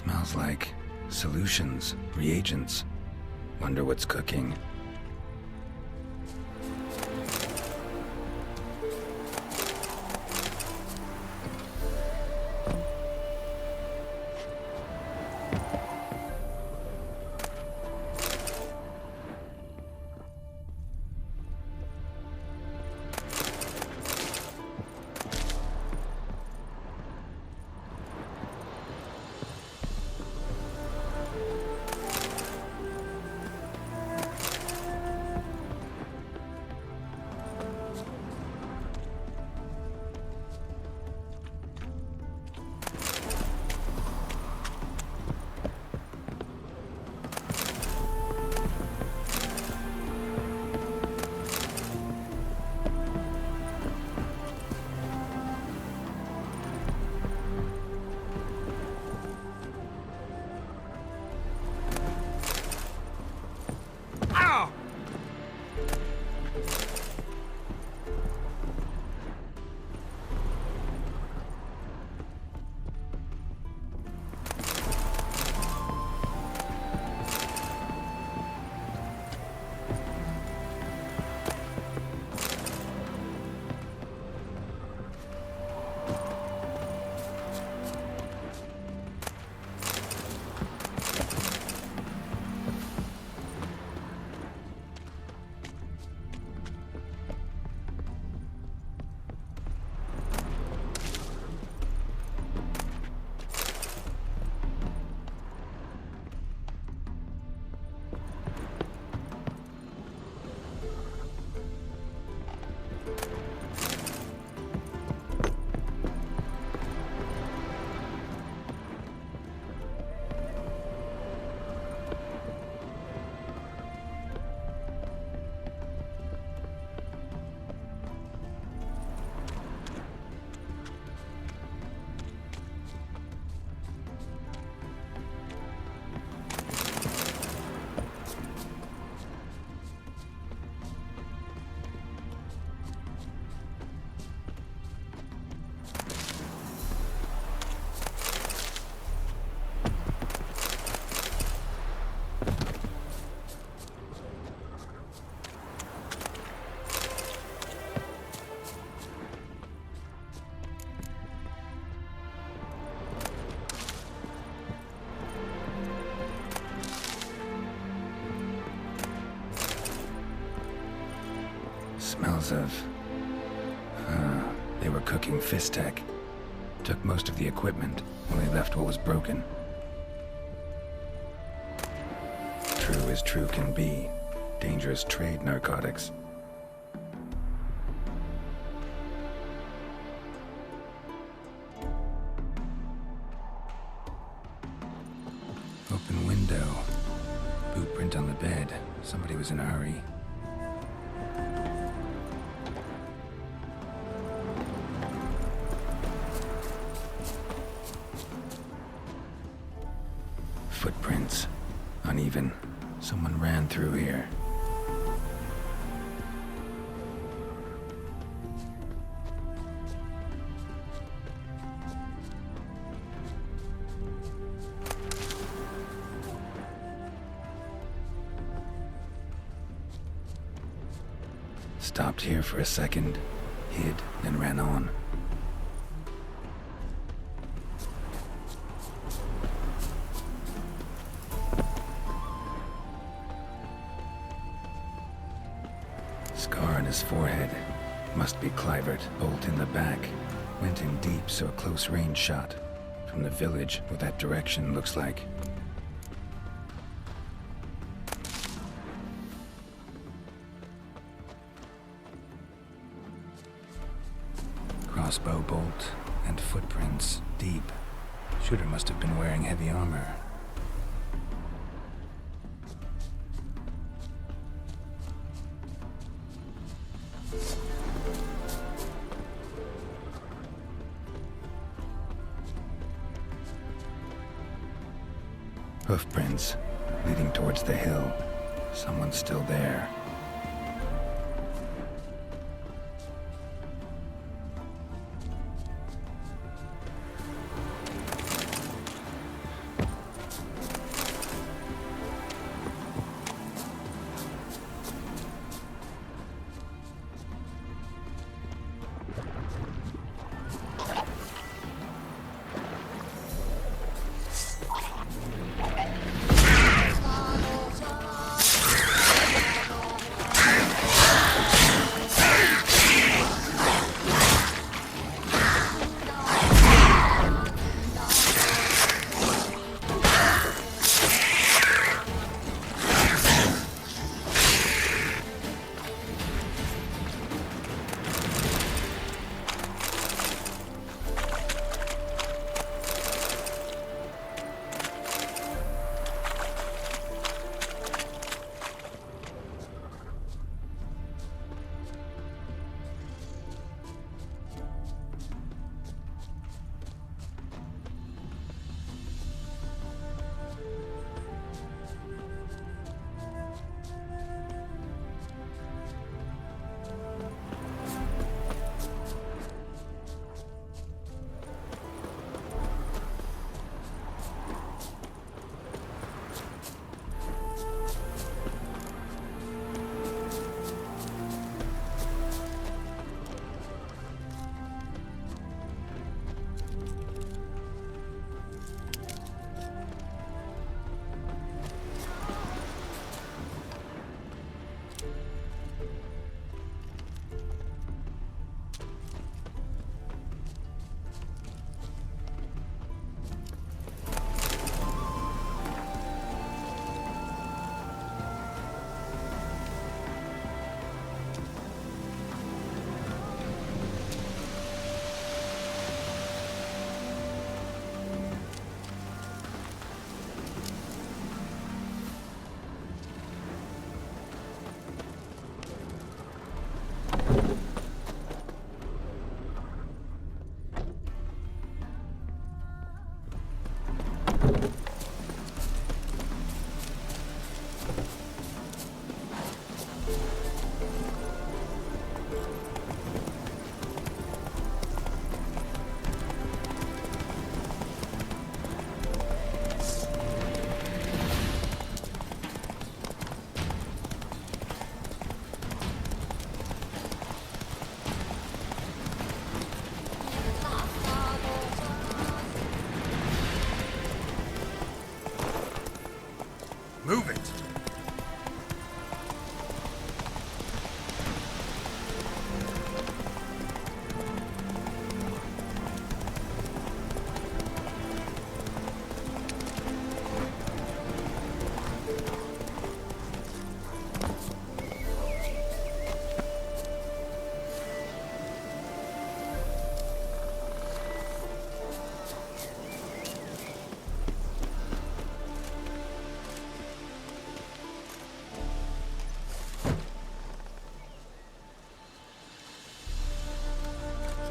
Smells like solutions, reagents. Wonder what's cooking. Smells of... they were cooking Fistek. Took most of the equipment, only left what was broken. True as true can be. Dangerous trade, narcotics. Open window. Boot print on the bed. Somebody was in a hurry. Footprints. Uneven. Someone ran through here. Stopped here for a second, hid, then ran on. Scar on his forehead. Must be Kluivert. Bolt in the back. Went in deep, so a close range shot. From the village, what that direction looks like. Crossbow bolt and footprints deep. Shooter must have been wearing heavy armor. Hoofprints leading towards the hill. Someone's still there. Move it!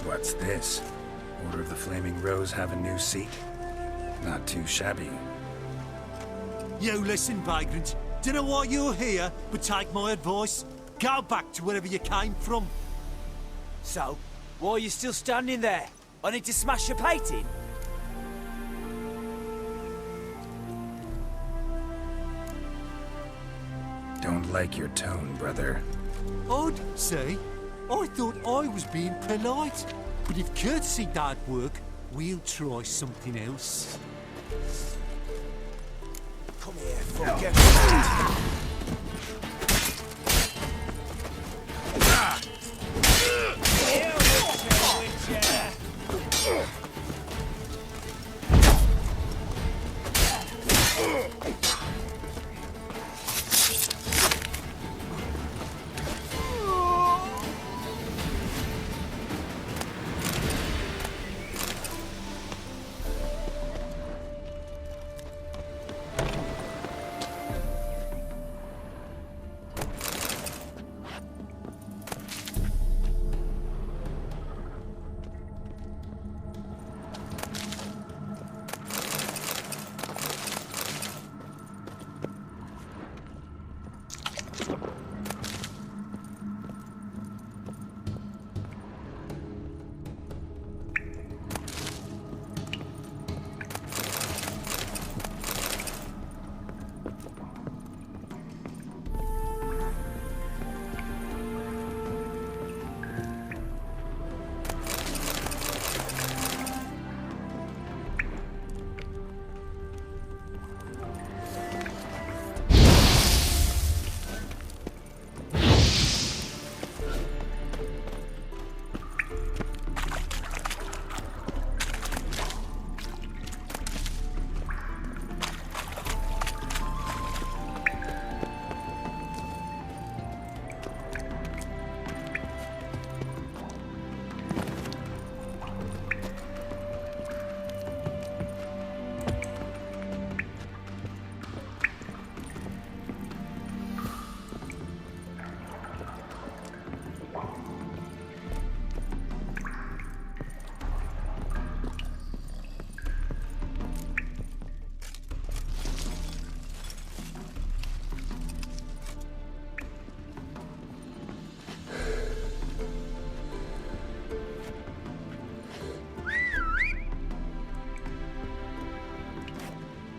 What's this? Order of the Flaming Rose have a new seat? Not too shabby. You listen, vagrant. Dunno why you're here, but take my advice. Go back to wherever you came from. So, why are you still standing there? I need to smash your plate in? Don't like your tone, brother. Odd, see? I thought I was being polite. But if courtesy don't work, we'll try something else. Come here, fucker.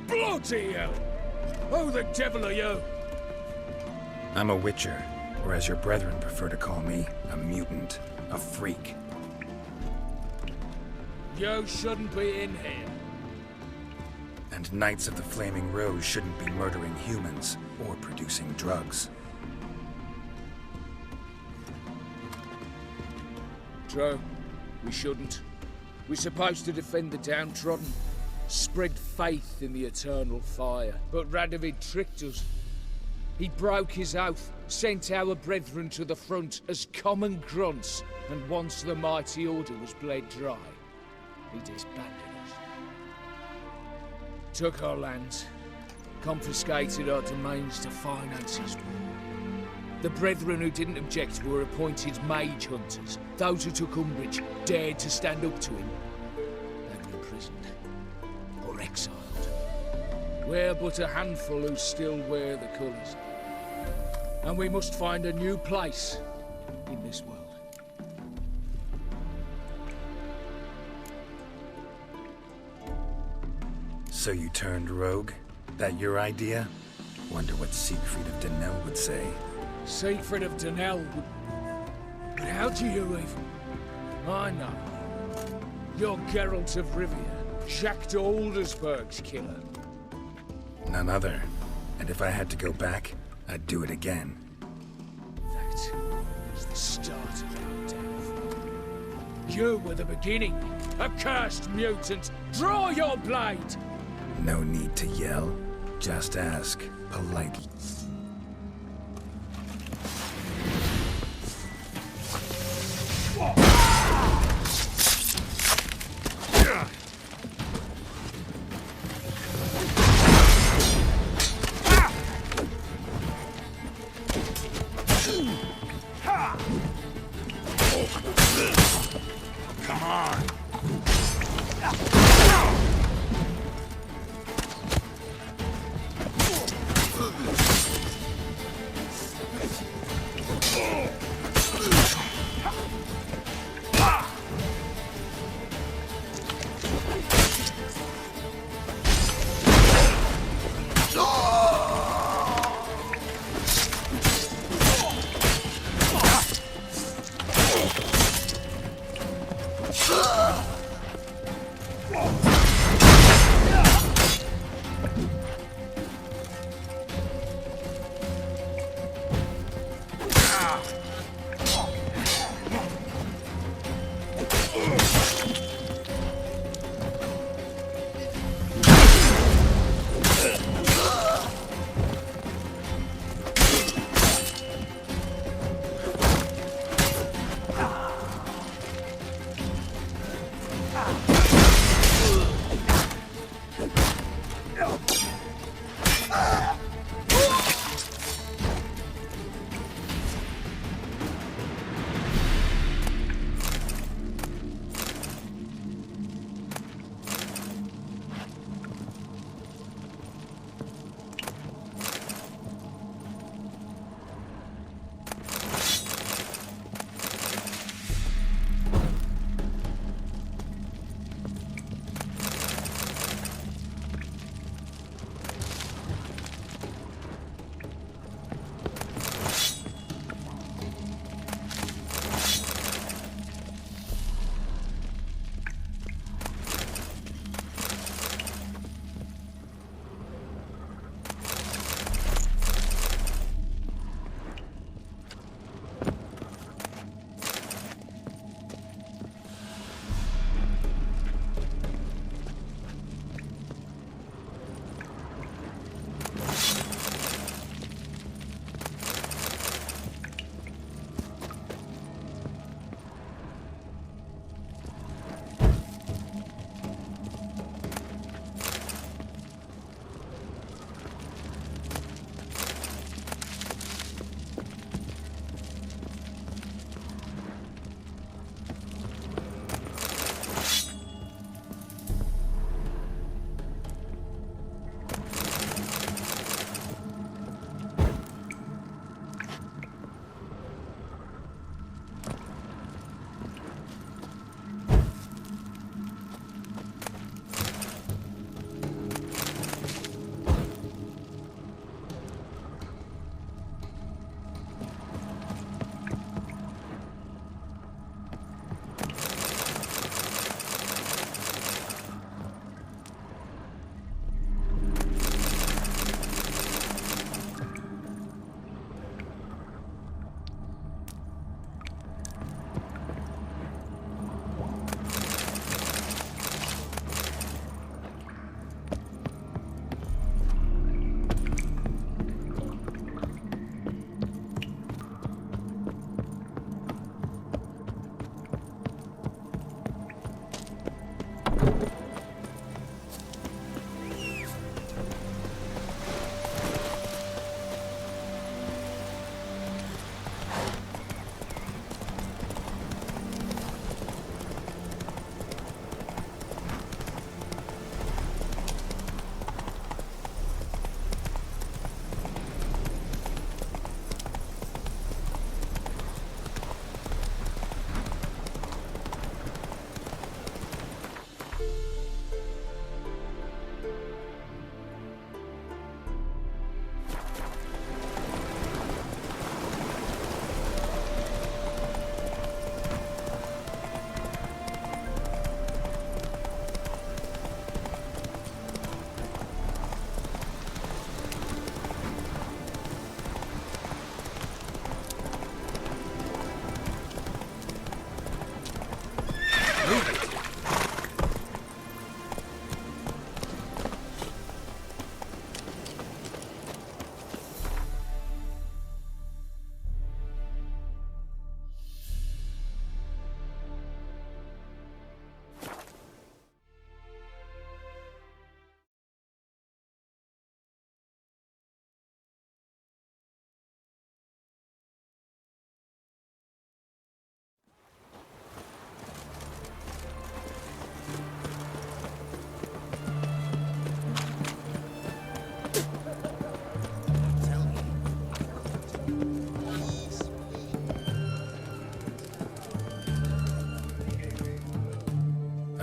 Bloody hell! Who the devil are you? I'm a witcher, or as your brethren prefer to call me, a mutant, a freak. You shouldn't be in here. And Knights of the Flaming Rose shouldn't be murdering humans or producing drugs. True. We shouldn't. We're supposed to defend the downtrodden, spread faith in the eternal fire. But Radovid tricked us. He broke his oath, sent our brethren to the front as common grunts, and once the mighty order was bled dry, he disbanded us. Took our lands, confiscated our domains to finance his war. The brethren who didn't object were appointed mage hunters. Those who took umbrage, dared to stand up to him, they were imprisoned or exiled. We're but a handful who still wear the colours. And we must find a new place in this world. So you turned rogue? That your idea? Wonder what Siegfried of Denel would say. Siegfried of Denel would... But how do you even... I know. You're Geralt of Rivia, Jacques de Aldersberg's killer. None other. And if I had to go back, I'd do it again. That is the start of our death. You were the beginning. Accursed mutant! Draw your blade! No need to yell. Just ask, politely. Come on!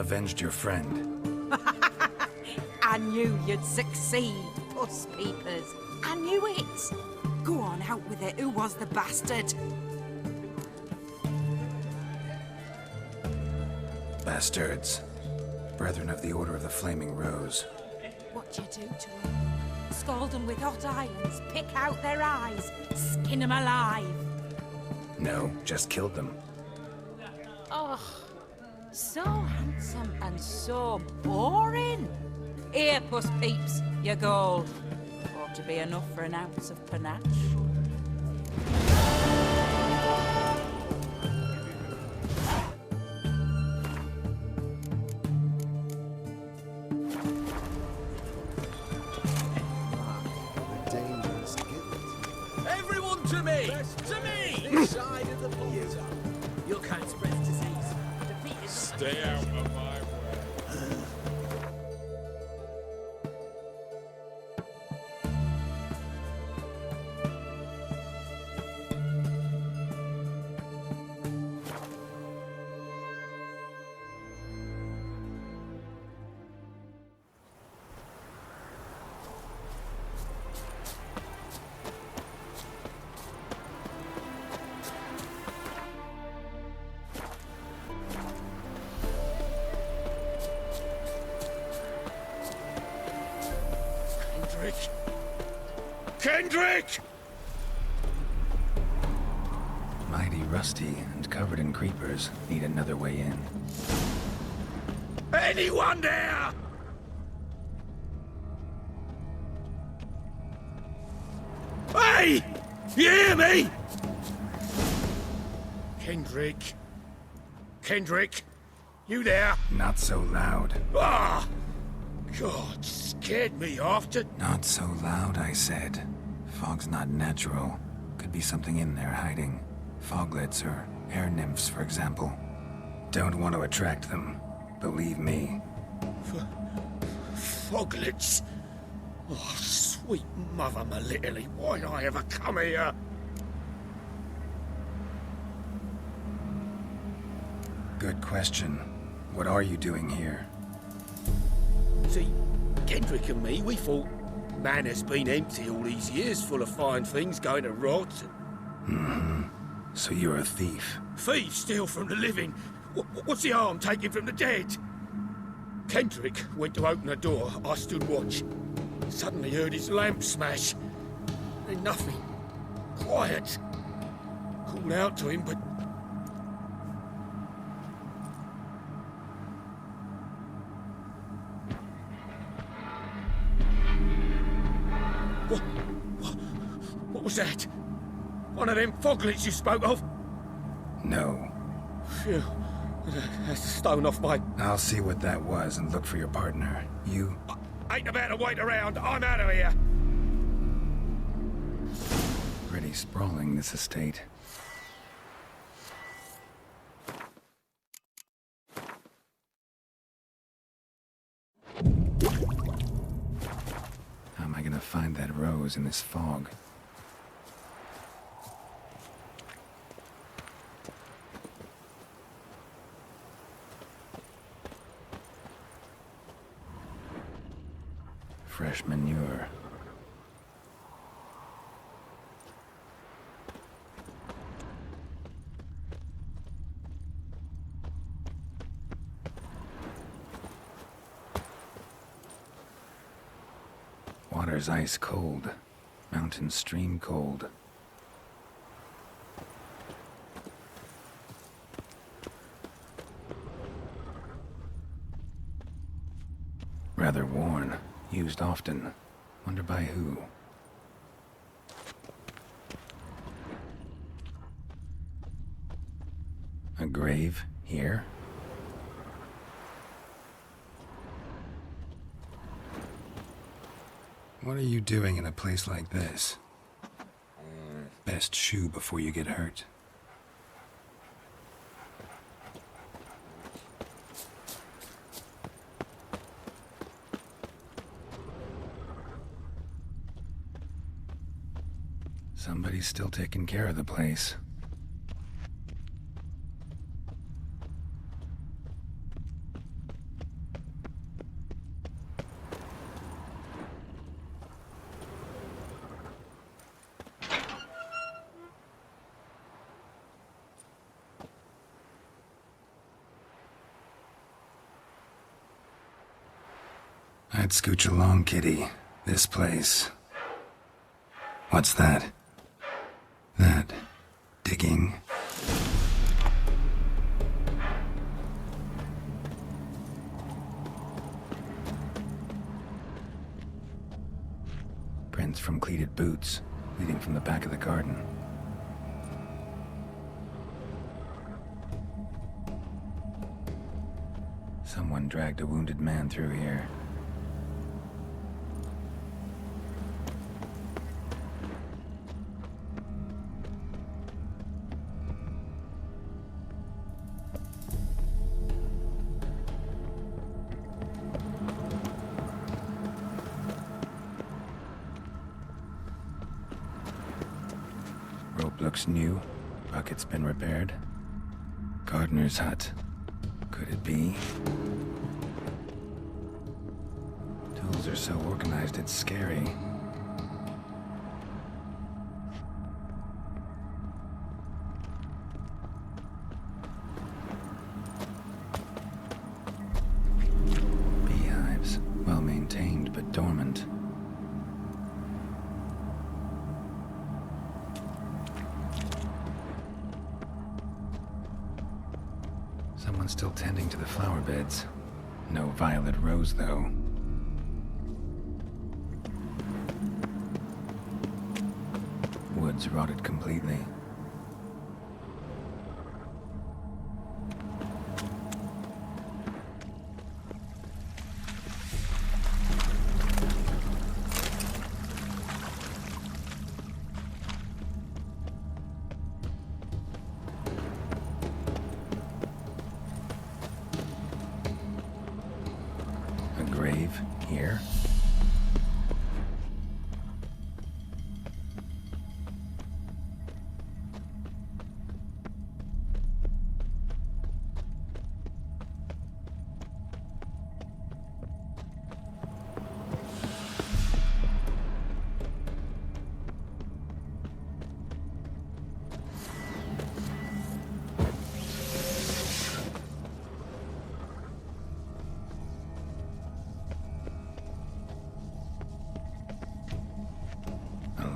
avenged your friend. I knew you'd succeed, puss peepers. I knew it. Go on, out with it. Who was the bastard? Bastards. Brethren of the Order of the Flaming Rose. What'd you do to them? Scald them with hot irons, pick out their eyes, skin them alive. No, just killed them. Oh, so handsome and so boring. Here, puss peeps, your gold. Ought to be enough for an ounce of panache. Everyone to me! To me! This side of the border. You can't spread disease. Defeat is... Stay out of my way. Kendrick! Mighty rusty and covered in creepers. Need another way in. Anyone there? Hey! You hear me? Kendrick? Kendrick? You there? Not so loud. Ah! God, scared me off to... Not so loud, I said. Fog's not natural. Could be something in there hiding. Foglets or air nymphs, for example. Don't want to attract them. Believe me. Foglets? Oh, sweet mother Melitterly, why'd I ever come here? Good question. What are you doing here? See, Kendrick and me, we thought Manor's been empty all these years, full of fine things going to rot. Mm-hmm. So you're a thief? Thieves steal from the living. What's the harm taking from the dead? Kendrick went to open the door. I stood watch. Suddenly heard his lamp smash. Then nothing. Quiet. Called out to him, but... What was that? One of them foglets you spoke of? No. Phew. That's a stone off my... I'll see what that was and look for your partner. You... Ain't about to wait around. I'm out of here. Pretty sprawling, this estate. How am I gonna find that rose in this fog? Fresh manure. Water's ice cold. Mountain stream cold. Rather worn. Used often. Wonder by who? A grave here? What are you doing in a place like this? Best shoe before you get hurt. Somebody's still taking care of the place. I'd scooch along, kitty. This place. What's that? That... digging? Prints from cleated boots, leading from the back of the garden. Someone dragged a wounded man through here. Rope looks new. Bucket's been repaired. Gardener's hut. Could it be? Tools are so organized it's scary. Beehives, well maintained but dormant. Someone's still tending to the flower beds. No violet rose, though. Wood's rotted completely. A grave here?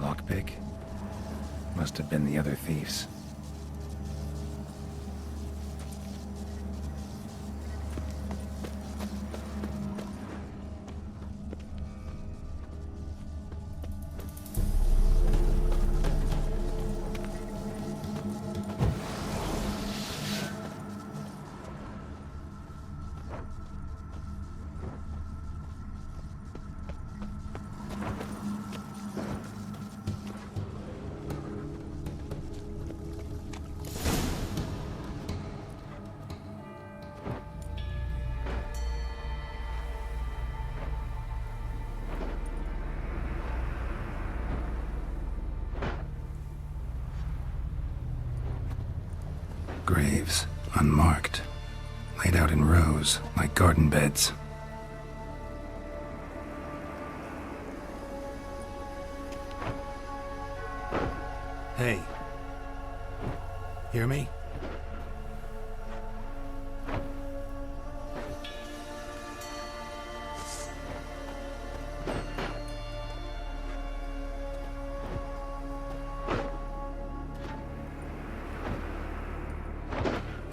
Lockpick? Must have been the other thieves. Graves, unmarked, laid out in rows like garden beds. Hey. Hear me?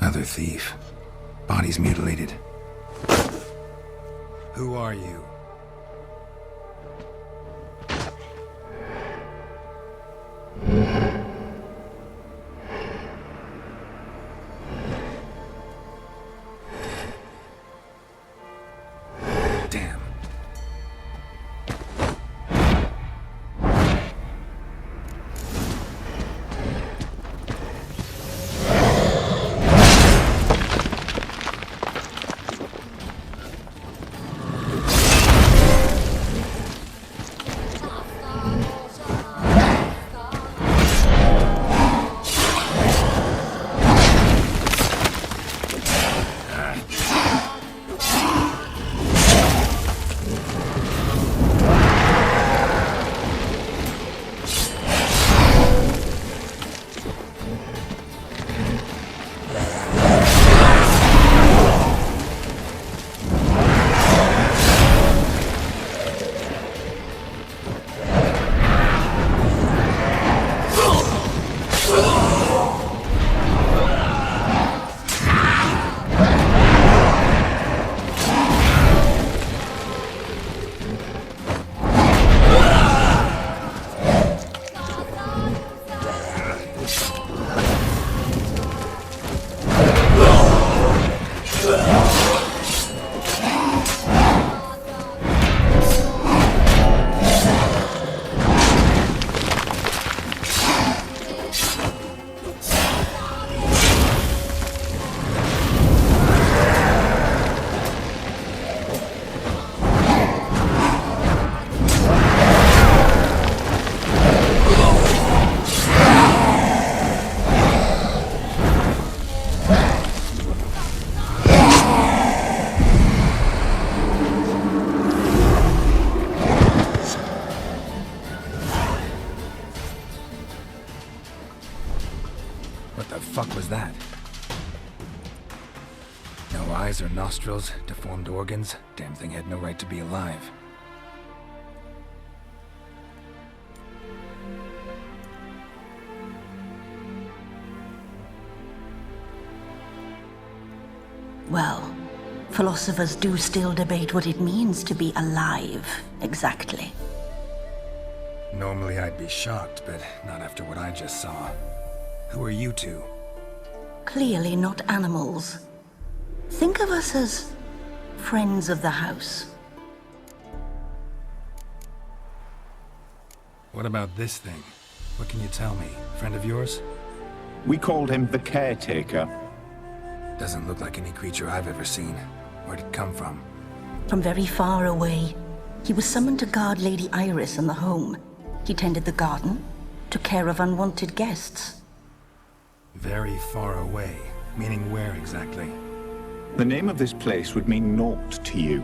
Another thief. Body's mutilated. Who are you? Damn. eyes or nostrils, deformed organs. Damn thing had no right to be alive. Well, philosophers do still debate what it means to be alive, exactly. Normally I'd be shocked, but not after what I just saw. Who are you two? Clearly not animals. Think of us as friends of the house. What about this thing? What can you tell me? Friend of yours? We called him the caretaker. Doesn't look like any creature I've ever seen. Where'd it come from? From very far away. He was summoned to guard Lady Iris and the home. He tended the garden, took care of unwanted guests. Very far away. Meaning where exactly? The name of this place would mean naught to you.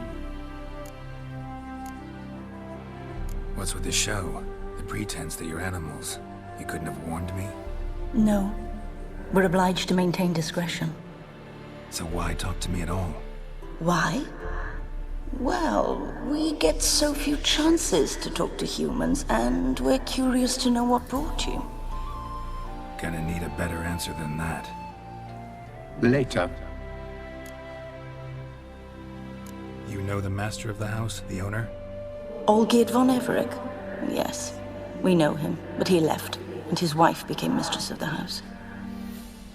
What's with the show? The pretense that you're animals. You couldn't have warned me? No. We're obliged to maintain discretion. So why talk to me at all? Why? Well, we get so few chances to talk to humans, and we're curious to know what brought you. Gonna need a better answer than that. Later. You know the master of the house, the owner? Olgierd von Everec? Yes. We know him, but he left, and his wife became mistress of the house.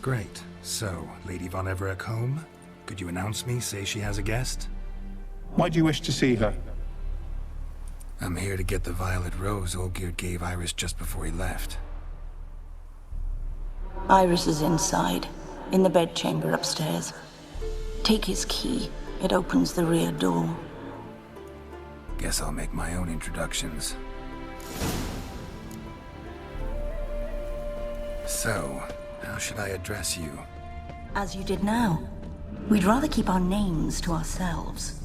Great. So, Lady von Everec home? Could you announce me, say she has a guest? Why do you wish to see her? I'm here to get the violet rose Olgierd gave Iris just before he left. Iris is inside, in the bedchamber upstairs. Take his key. It opens the rear door. Guess I'll make my own introductions. So, how should I address you? As you did now. We'd rather keep our names to ourselves.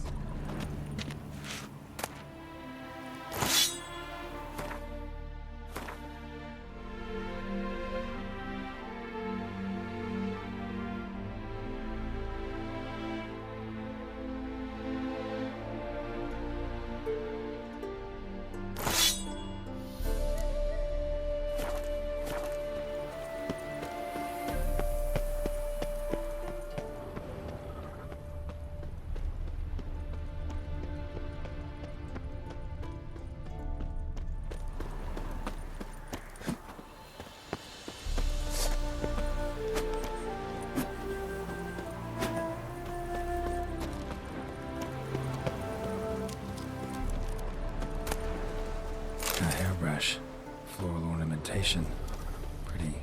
A hairbrush. Floral ornamentation. Pretty.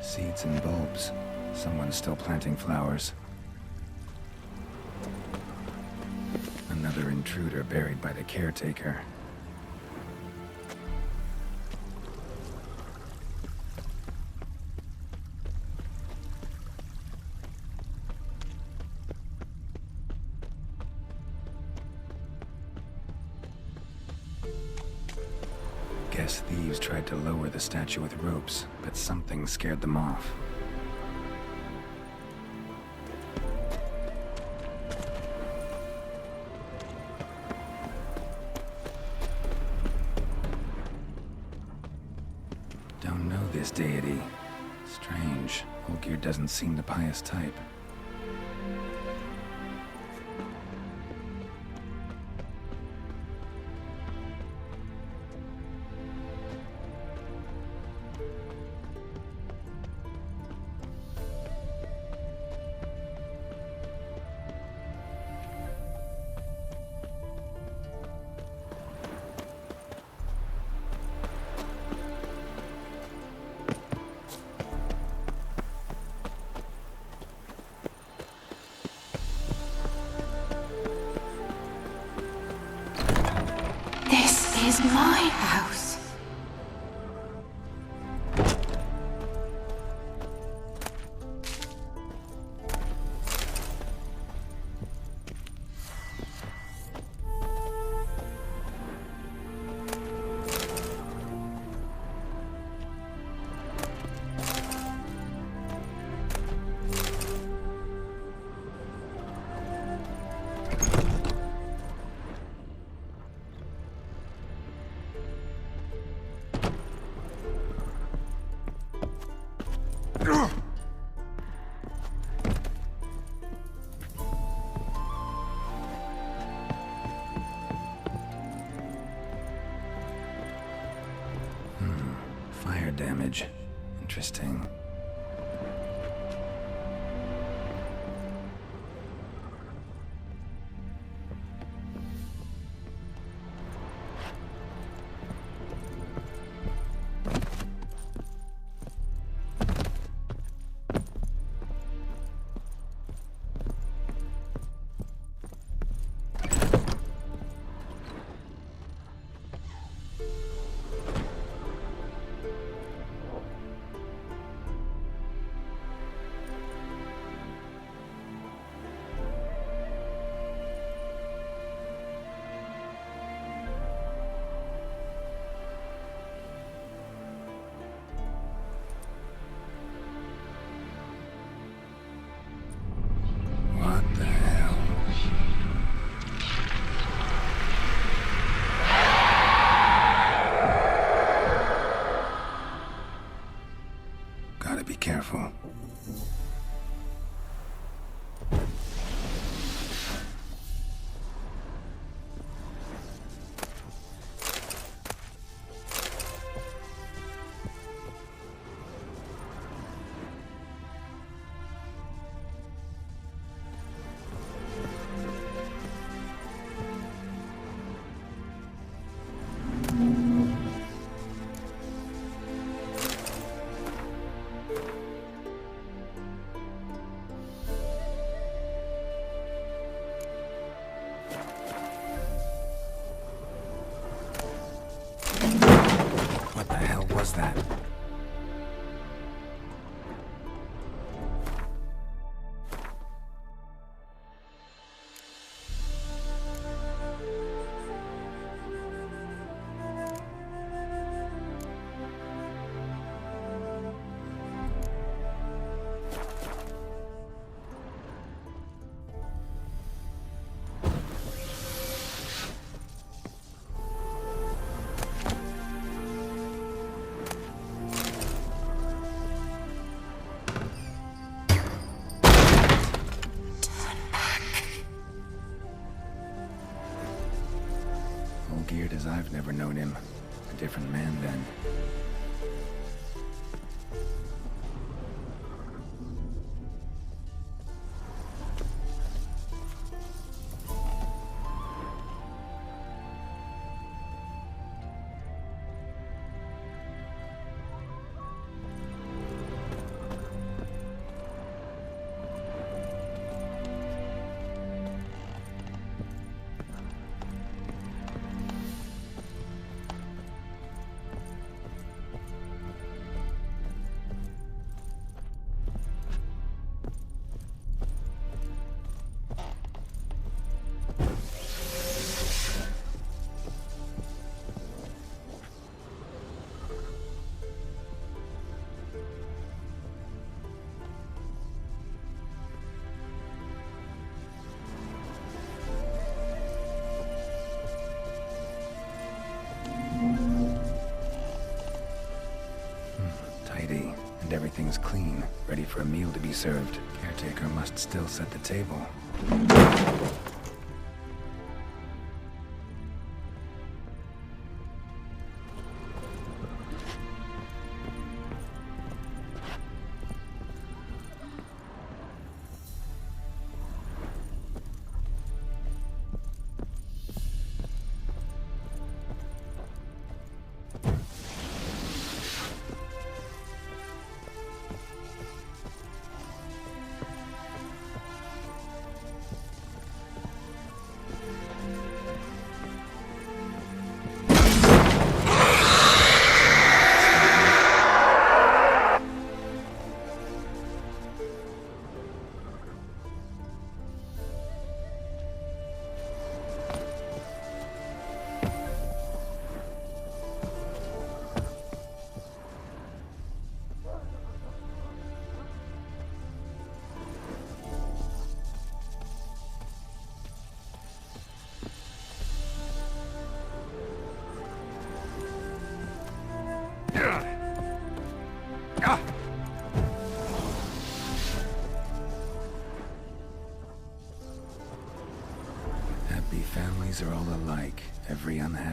Seeds and bulbs. Someone's still planting flowers. Another intruder buried by the caretaker. Guess thieves tried to lower the statue with ropes, but something scared them off. Don't know this deity. Strange. Olgierd doesn't seem the pious type. is my house. Fire damage. Interesting. What the hell? Gotta be careful. What the hell was that? Olgierd as I've never known him. A different man then. Tidy, and everything's clean, ready for a meal to be served. Caretaker must still set the table.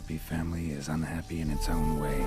happy family is unhappy in its own way.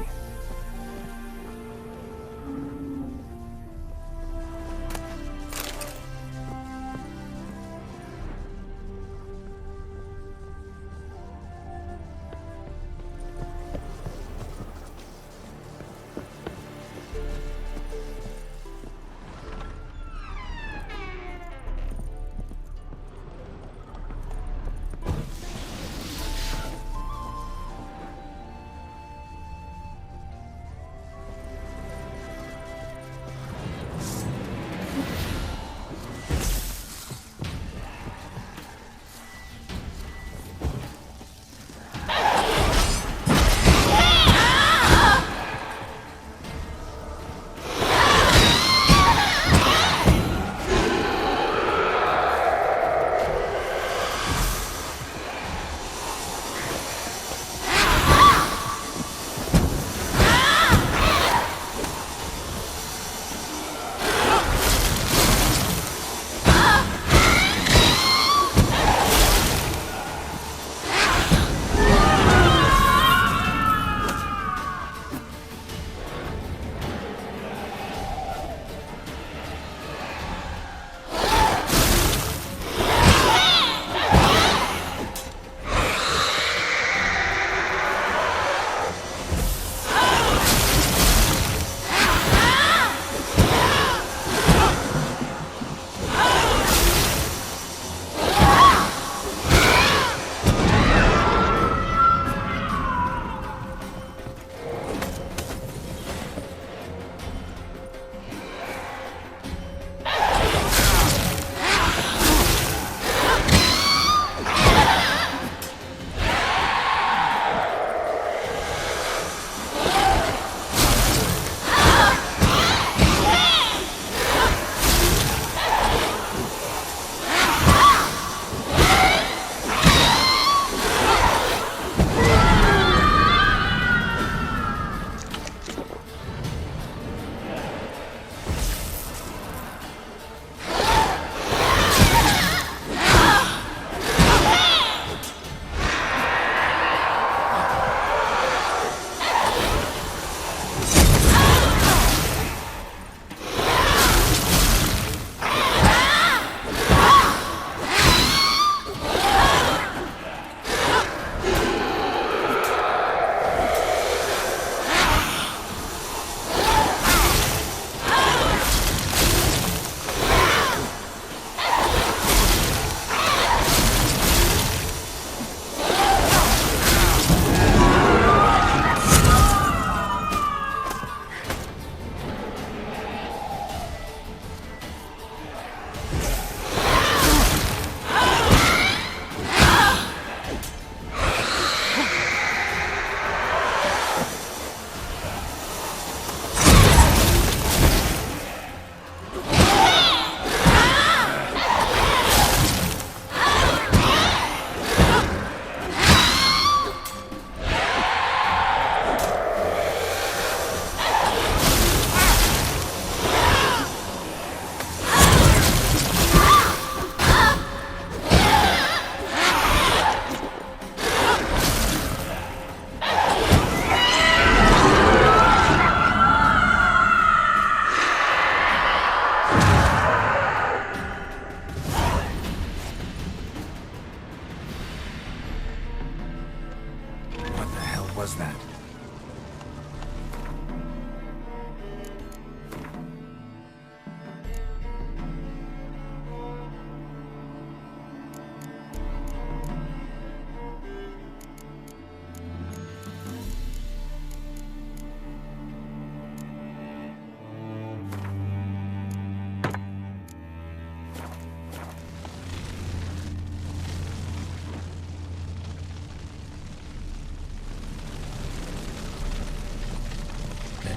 was that?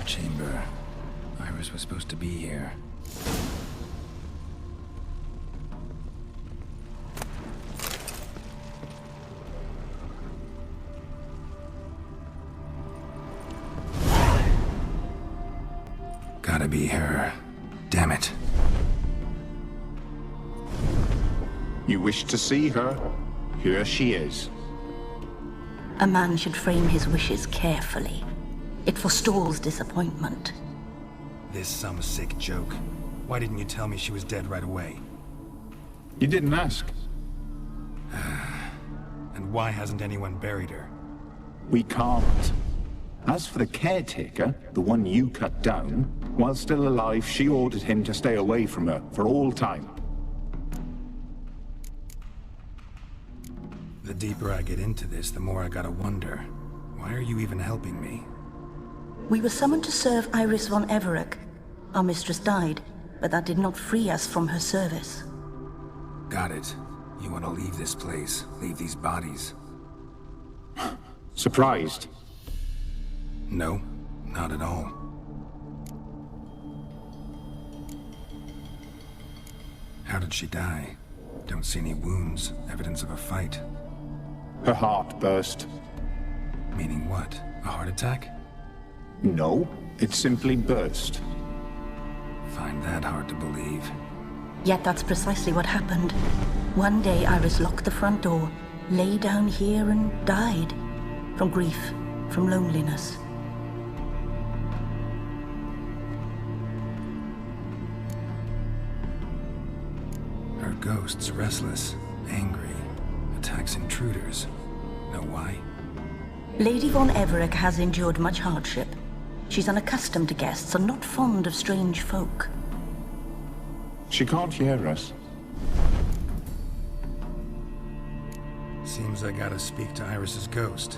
Chamber. Iris was supposed to be here. Gotta be her. Damn it. You wish to see her? Here she is. A man should frame his wishes carefully. It forestalls disappointment. This some sick joke. Why didn't you tell me she was dead right away? You didn't ask. And why hasn't anyone buried her? We can't. As for the caretaker, the one you cut down, while still alive, she ordered him to stay away from her for all time. The deeper I get into this, the more I gotta wonder. Why are you even helping me? We were summoned to serve Iris von Everec. Our mistress died, but that did not free us from her service. Got it. You want to leave this place, leave these bodies? Surprised? No, not at all. How did she die? Don't see any wounds, evidence of a fight. Her heart burst. Meaning what? A heart attack? No, it simply burst. Find that hard to believe. Yet that's precisely what happened. One day Iris locked the front door, lay down here and died. From grief, from loneliness. Her ghost's restless, angry, attacks intruders. Know why? Lady von Everec has endured much hardship. She's unaccustomed to guests and not fond of strange folk. She can't hear us. Seems I gotta speak to Iris's ghost.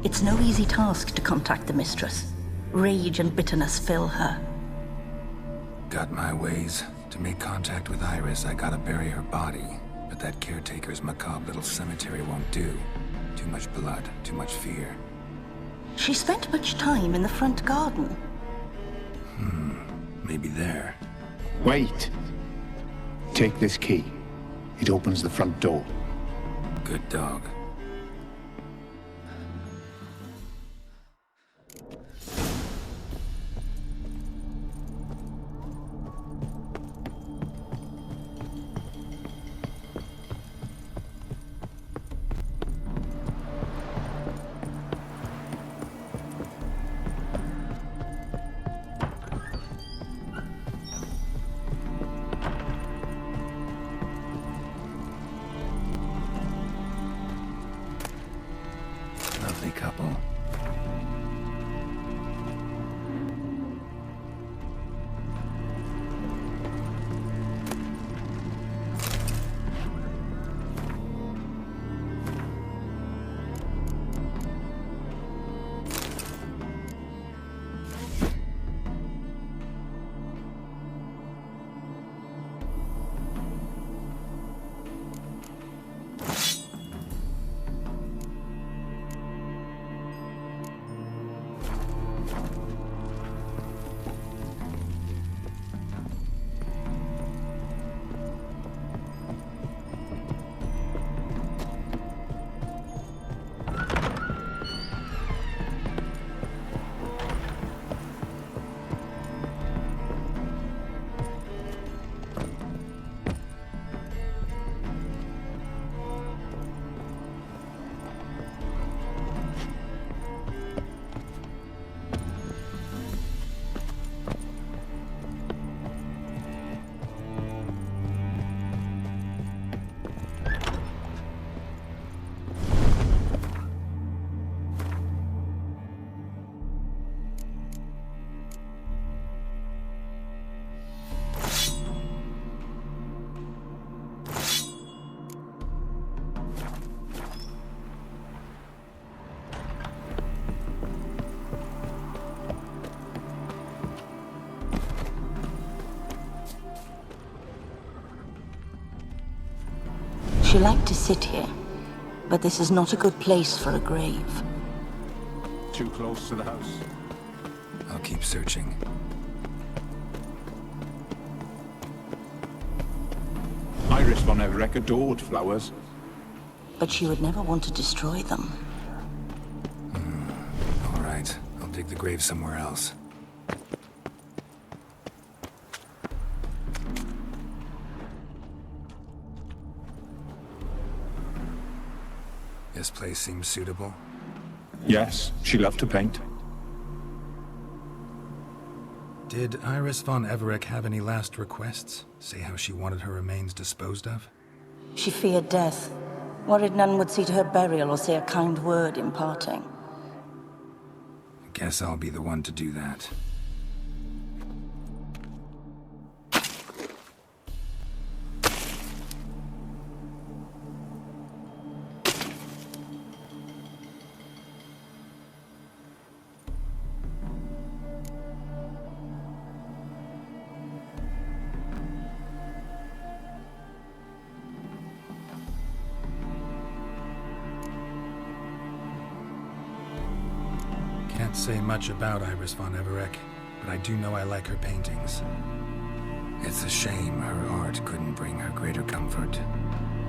It's no easy task to contact the mistress. Rage and bitterness fill her. Got my ways. To make contact with Iris, I gotta bury her body. But that caretaker's macabre little cemetery won't do. Too much blood, too much fear. She spent much time in the front garden. Maybe there. Wait. Take this key. It opens the front door. Good dog. Lovely couple. She liked to sit here, but this is not a good place for a grave. Too close to the house. I'll keep searching. Iris von Everec adored flowers. But she would never want to destroy them. All right, I'll dig the grave somewhere else. Guess this place seems suitable? Yes, she loved to paint. Did Iris von Everec have any last requests? Say how she wanted her remains disposed of? She feared death, worried none would see to her burial or say a kind word in parting. Guess I'll be the one to do that. Can't say much about Iris von Everec, but I do know I like her paintings. It's a shame her art couldn't bring her greater comfort.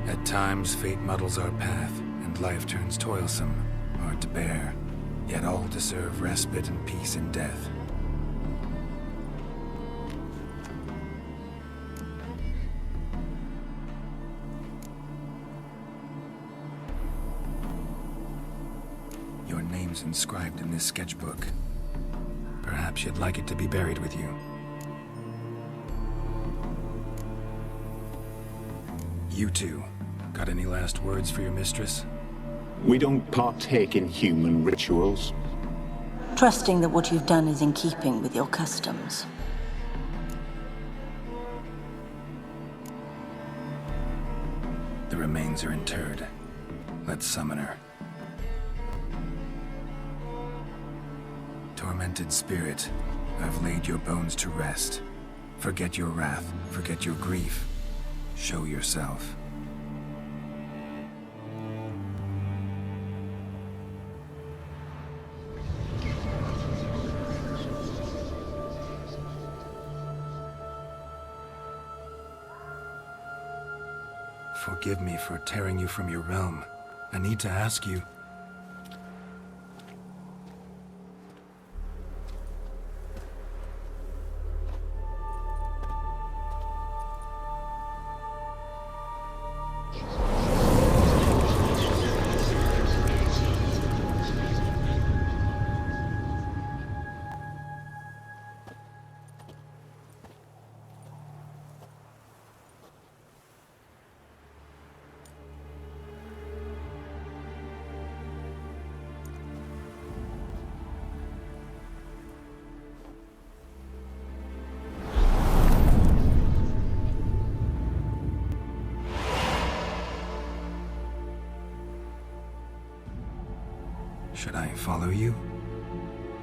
At times, fate muddles our path, and life turns toilsome, hard to bear. Yet all deserve respite and peace in death. Your name's inscribed in this sketchbook. Perhaps you'd like it to be buried with you. You two, got any last words for your mistress? We don't partake in human rituals. Trusting that what you've done is in keeping with your customs. The remains are interred. Let's summon her. Tormented spirit, I've laid your bones to rest. Forget your wrath, forget your grief. Show yourself. Forgive me for tearing you from your realm. I need to ask you... Should I follow you?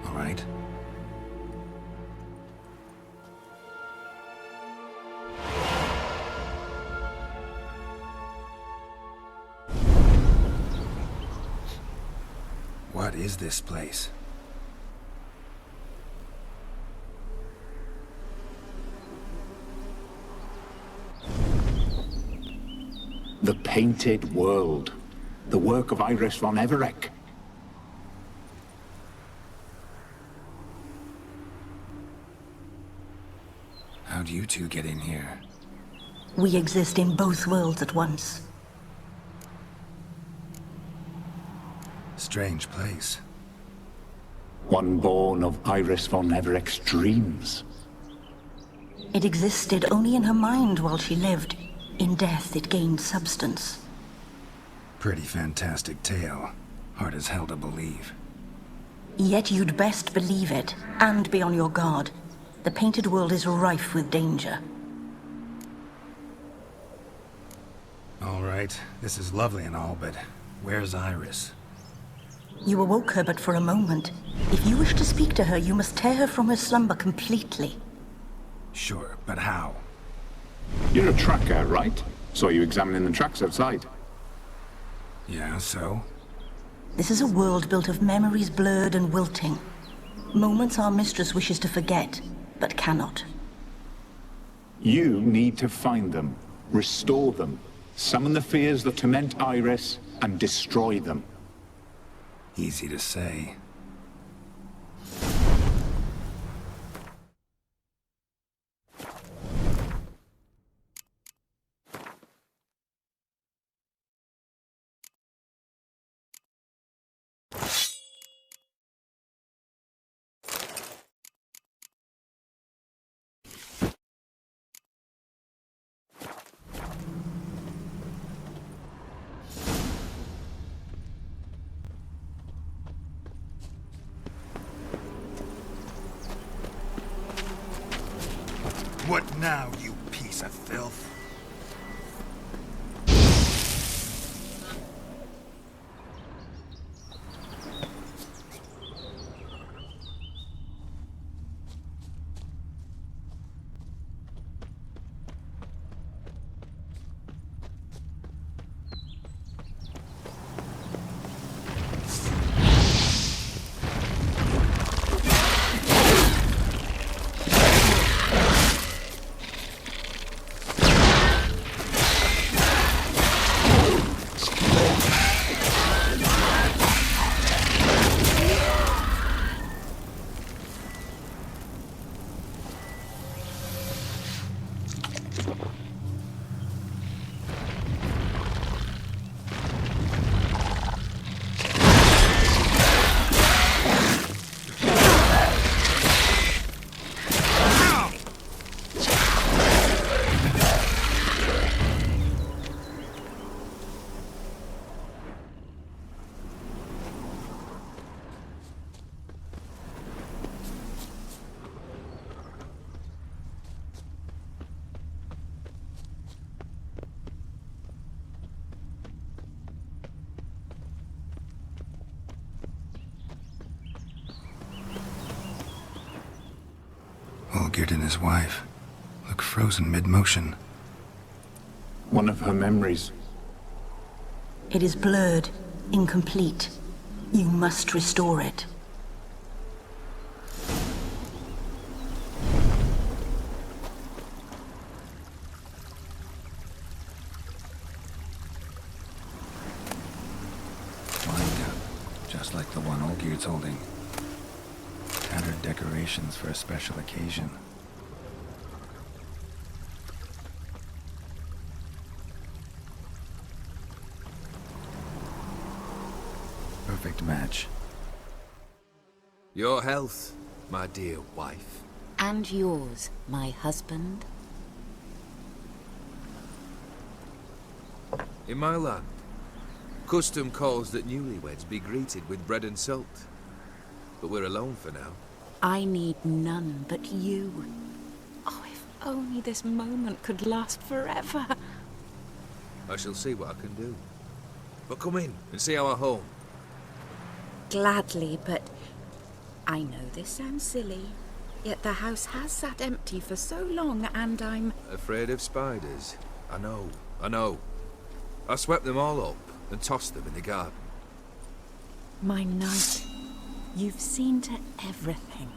All right. What is this place? The Painted World. The work of Iris von Everec. How'd you two get in here? We exist in both worlds at once. Strange place. One born of Iris von Everec's dreams. It existed only in her mind while she lived. In death, it gained substance. Pretty fantastic tale. Hard as hell to believe. Yet you'd best believe it, and be on your guard. The Painted World is rife with danger. All right, this is lovely and all, but where's Iris? You awoke her but for a moment. If you wish to speak to her, you must tear her from her slumber completely. Sure, but how? You're a tracker, right? Saw you examining the tracks outside. Yeah, so? This is a world built of memories blurred and wilting. Moments our mistress wishes to forget, but cannot. You need to find them, restore them, summon the fears that torment Iris, and destroy them. Easy to say. What now, you piece of filth? Olgierd and his wife look frozen mid-motion. One of her memories. It is blurred, incomplete. You must restore it. Wine cup, just like the one Olgierd's holding. Tattered decorations for a special occasion. Perfect match. Your health, my dear wife. And yours, my husband. In my land, custom calls that newlyweds be greeted with bread and salt. But we're alone for now. I need none but you. Oh, if only this moment could last forever. I shall see what I can do. But come in and see our home. Gladly, but I know this sounds silly, yet the house has sat empty for so long and I'm... Afraid of spiders? I know. I swept them all up and tossed them in the garden. My knight, you've seen to everything.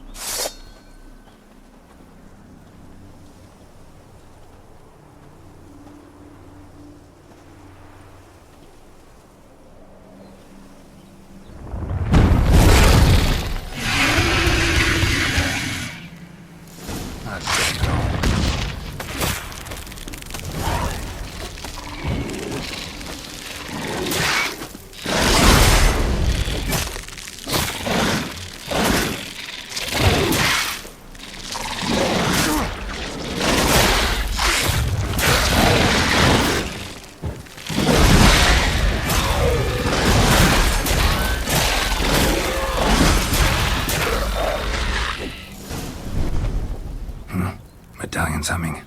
Medallion's humming.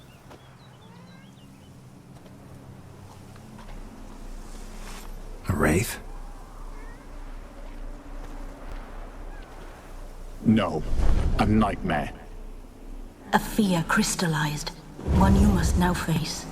A wraith? No, a nightmare. A fear crystallized, one you must now face.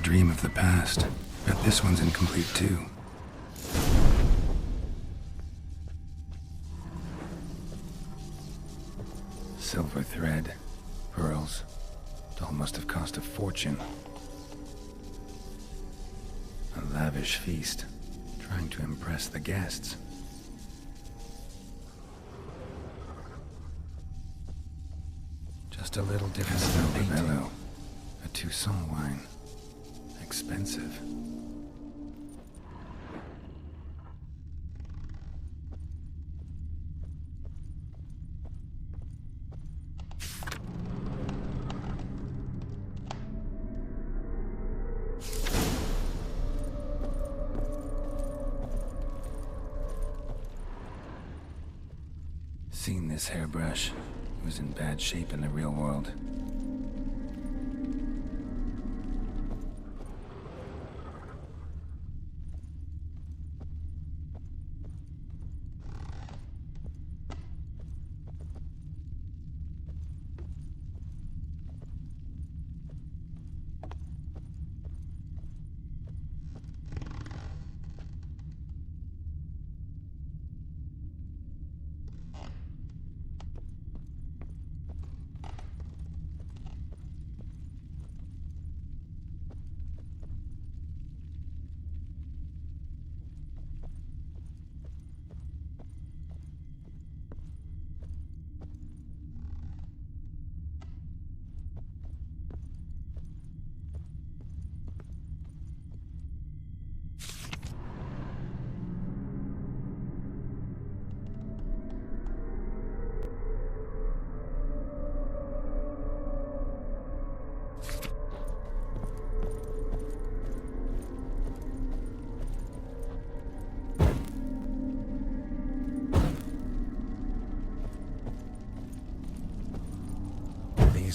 dream of the past, but this one's incomplete too. Silver thread, pearls. It all must have cost a fortune. A lavish feast, trying to impress the guests. Just a little different than painting. A Toussaint wine. Expensive. Seen this hairbrush. It was in bad shape in the real world.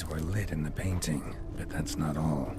Were lit in the painting, but that's not all.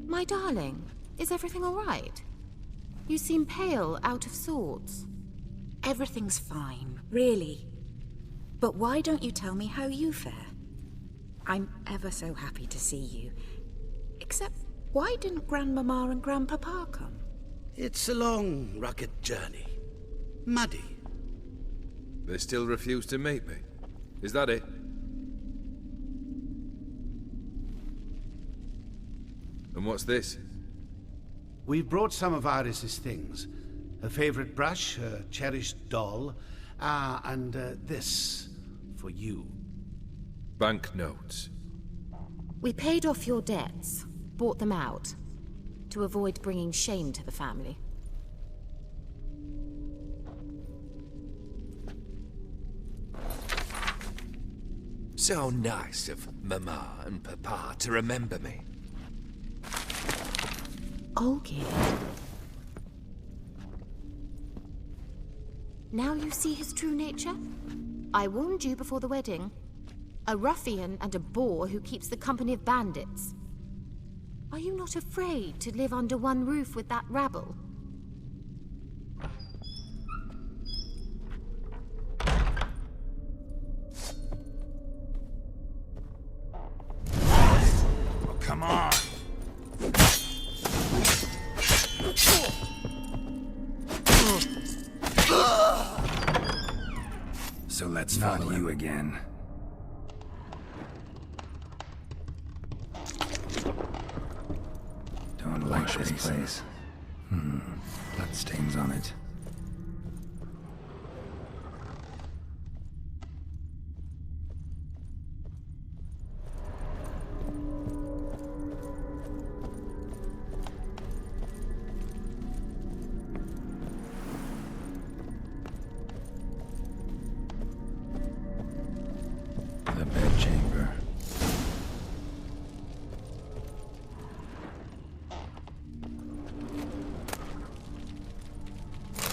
My darling, is everything all right? You seem pale, out of sorts. Everything's fine, really. But why don't you tell me how you fare? I'm ever so happy to see you. Except, why didn't Grandmama and Grandpapa come? It's a long, rugged journey. Muddy. They still refuse to meet me. Is that it? And what's this? We've brought some of Iris's things. Her favorite brush, her cherished doll, and this for you. Banknotes. We paid off your debts, bought them out, to avoid bringing shame to the family. So nice of Mama and Papa to remember me. Olgierd. Now you see his true nature? I warned you before the wedding. A ruffian and a boor who keeps the company of bandits. Are you not afraid to live under one roof with that rabble? Oh, come on! So let's follow you again. Don't like this place. Blood stains on it. The bedchamber.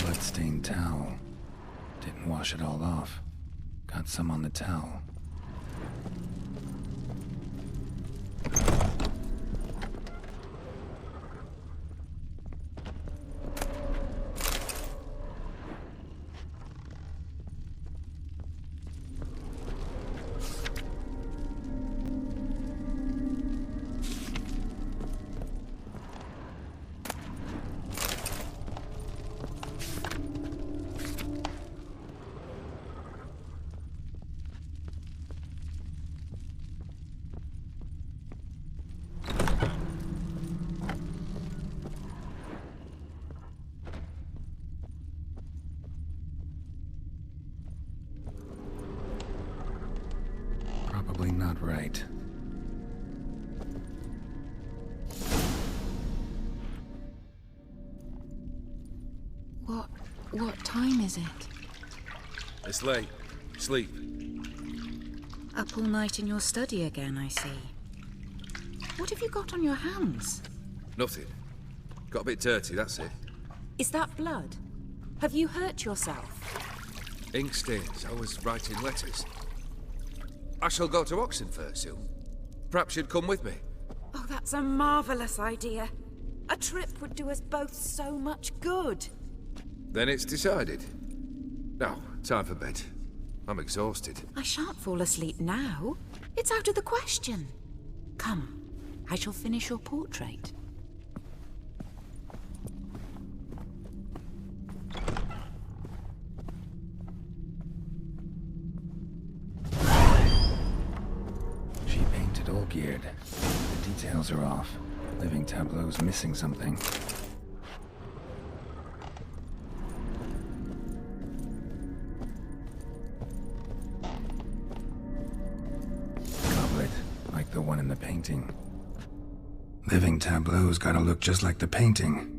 Bloodstained towel. Didn't wash it all off. Got some on the towel. Probably not right. What time is it? It's late. Sleep. Up all night in your study again, I see. What have you got on your hands? Nothing. Got a bit dirty, that's it. Is that blood? Have you hurt yourself? Ink stains. I was writing letters. I shall go to Oxenfurt soon. Perhaps you'd come with me. Oh, that's a marvelous idea. A trip would do us both so much good. Then it's decided. Now, time for bed. I'm exhausted. I shan't fall asleep now. It's out of the question. Come, I shall finish your portrait. She painted Olgierd. The details are off. Living tableau's missing something. Goblet, like the one in the painting. Living tableau's gotta look just like the painting.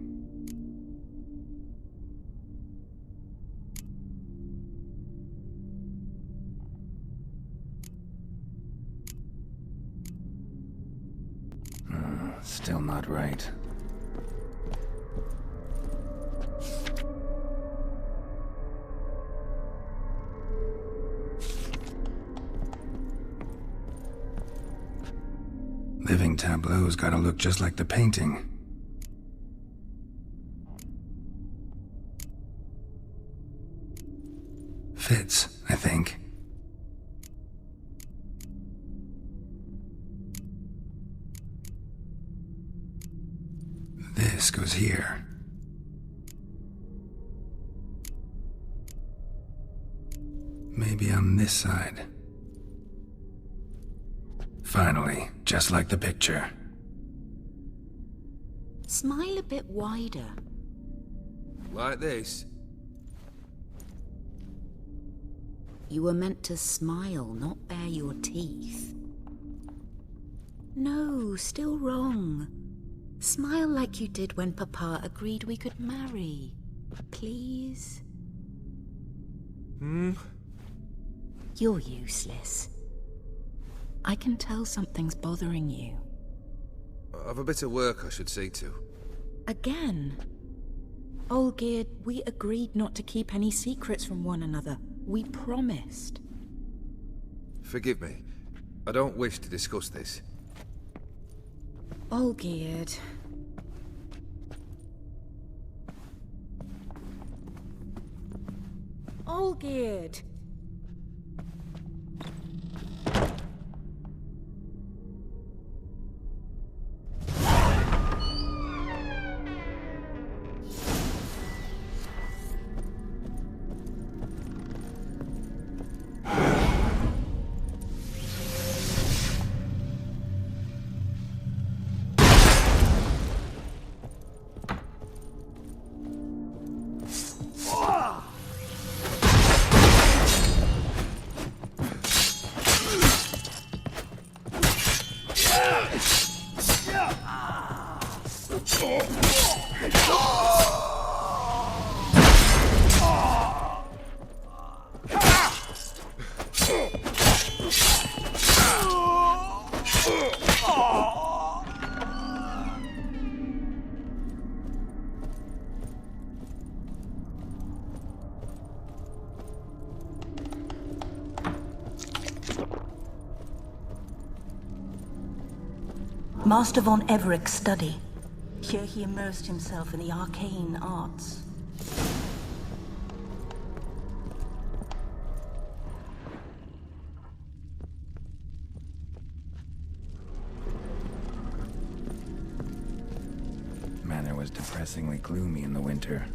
Still not right. Living tableau's gotta look just like the painting. Fits, I think. This goes here. Maybe on this side. Finally, just like the picture. Smile a bit wider. Like this? You were meant to smile, not bare your teeth. No, still wrong. Smile like you did when Papa agreed we could marry. Please? You're useless. I can tell something's bothering you. I've a bit of work I should see to. Again? Olgierd, we agreed not to keep any secrets from one another. We promised. Forgive me. I don't wish to discuss this. Olgierd. Olgierd! Master von Everec's study. Here he immersed himself in the arcane arts. Manor was depressingly gloomy in the winter.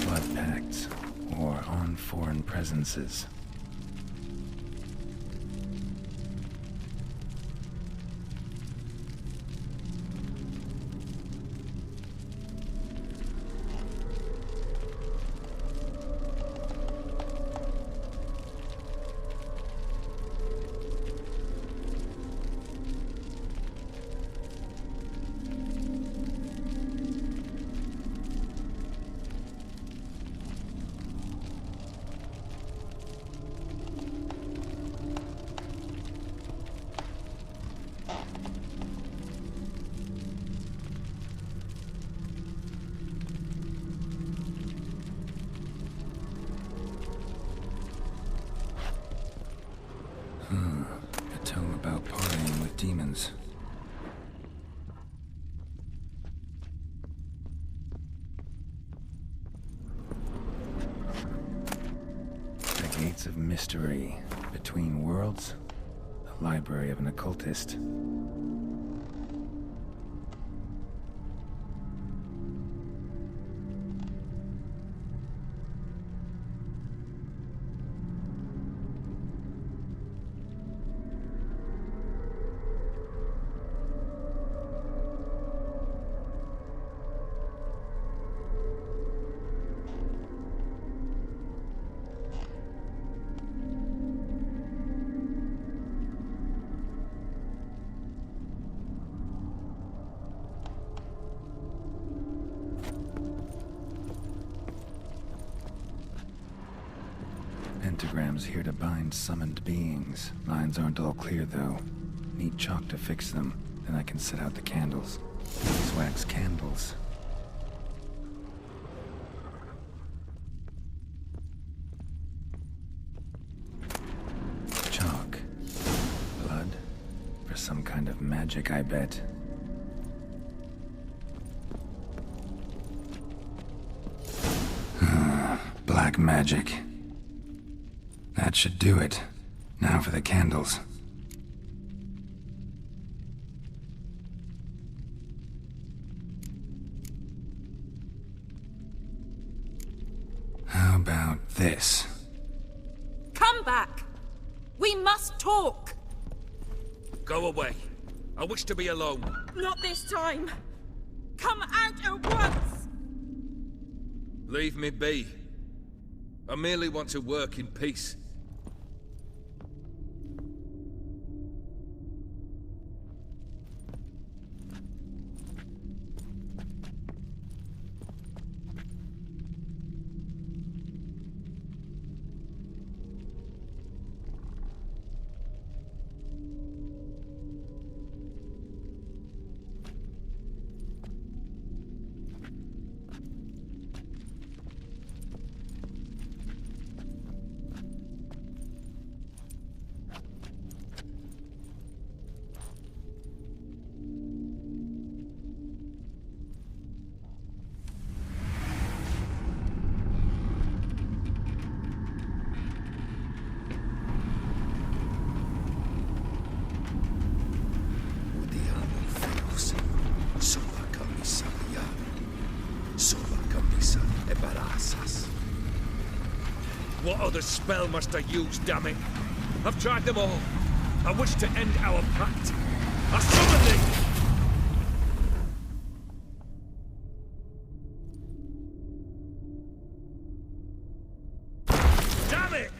Blood pacts, or on foreign presences. A tome about partying with demons. The Gates of Mystery. Between Worlds. The Library of an Occultist. Pentagrams here to bind summoned beings. Lines aren't all clear, though. Need chalk to fix them, then I can set out the candles. These wax candles. Chalk. Blood? For some kind of magic, I bet. Black magic. That should do it. Now for the candles. How about this? Come back! We must talk! Go away. I wish to be alone. Not this time! Come out at once! Leave me be. I merely want to work in peace. eso embarazas. What other spell must I use, damn it? I've tried them all. I wish to end our pact. I summon thee! Damn it!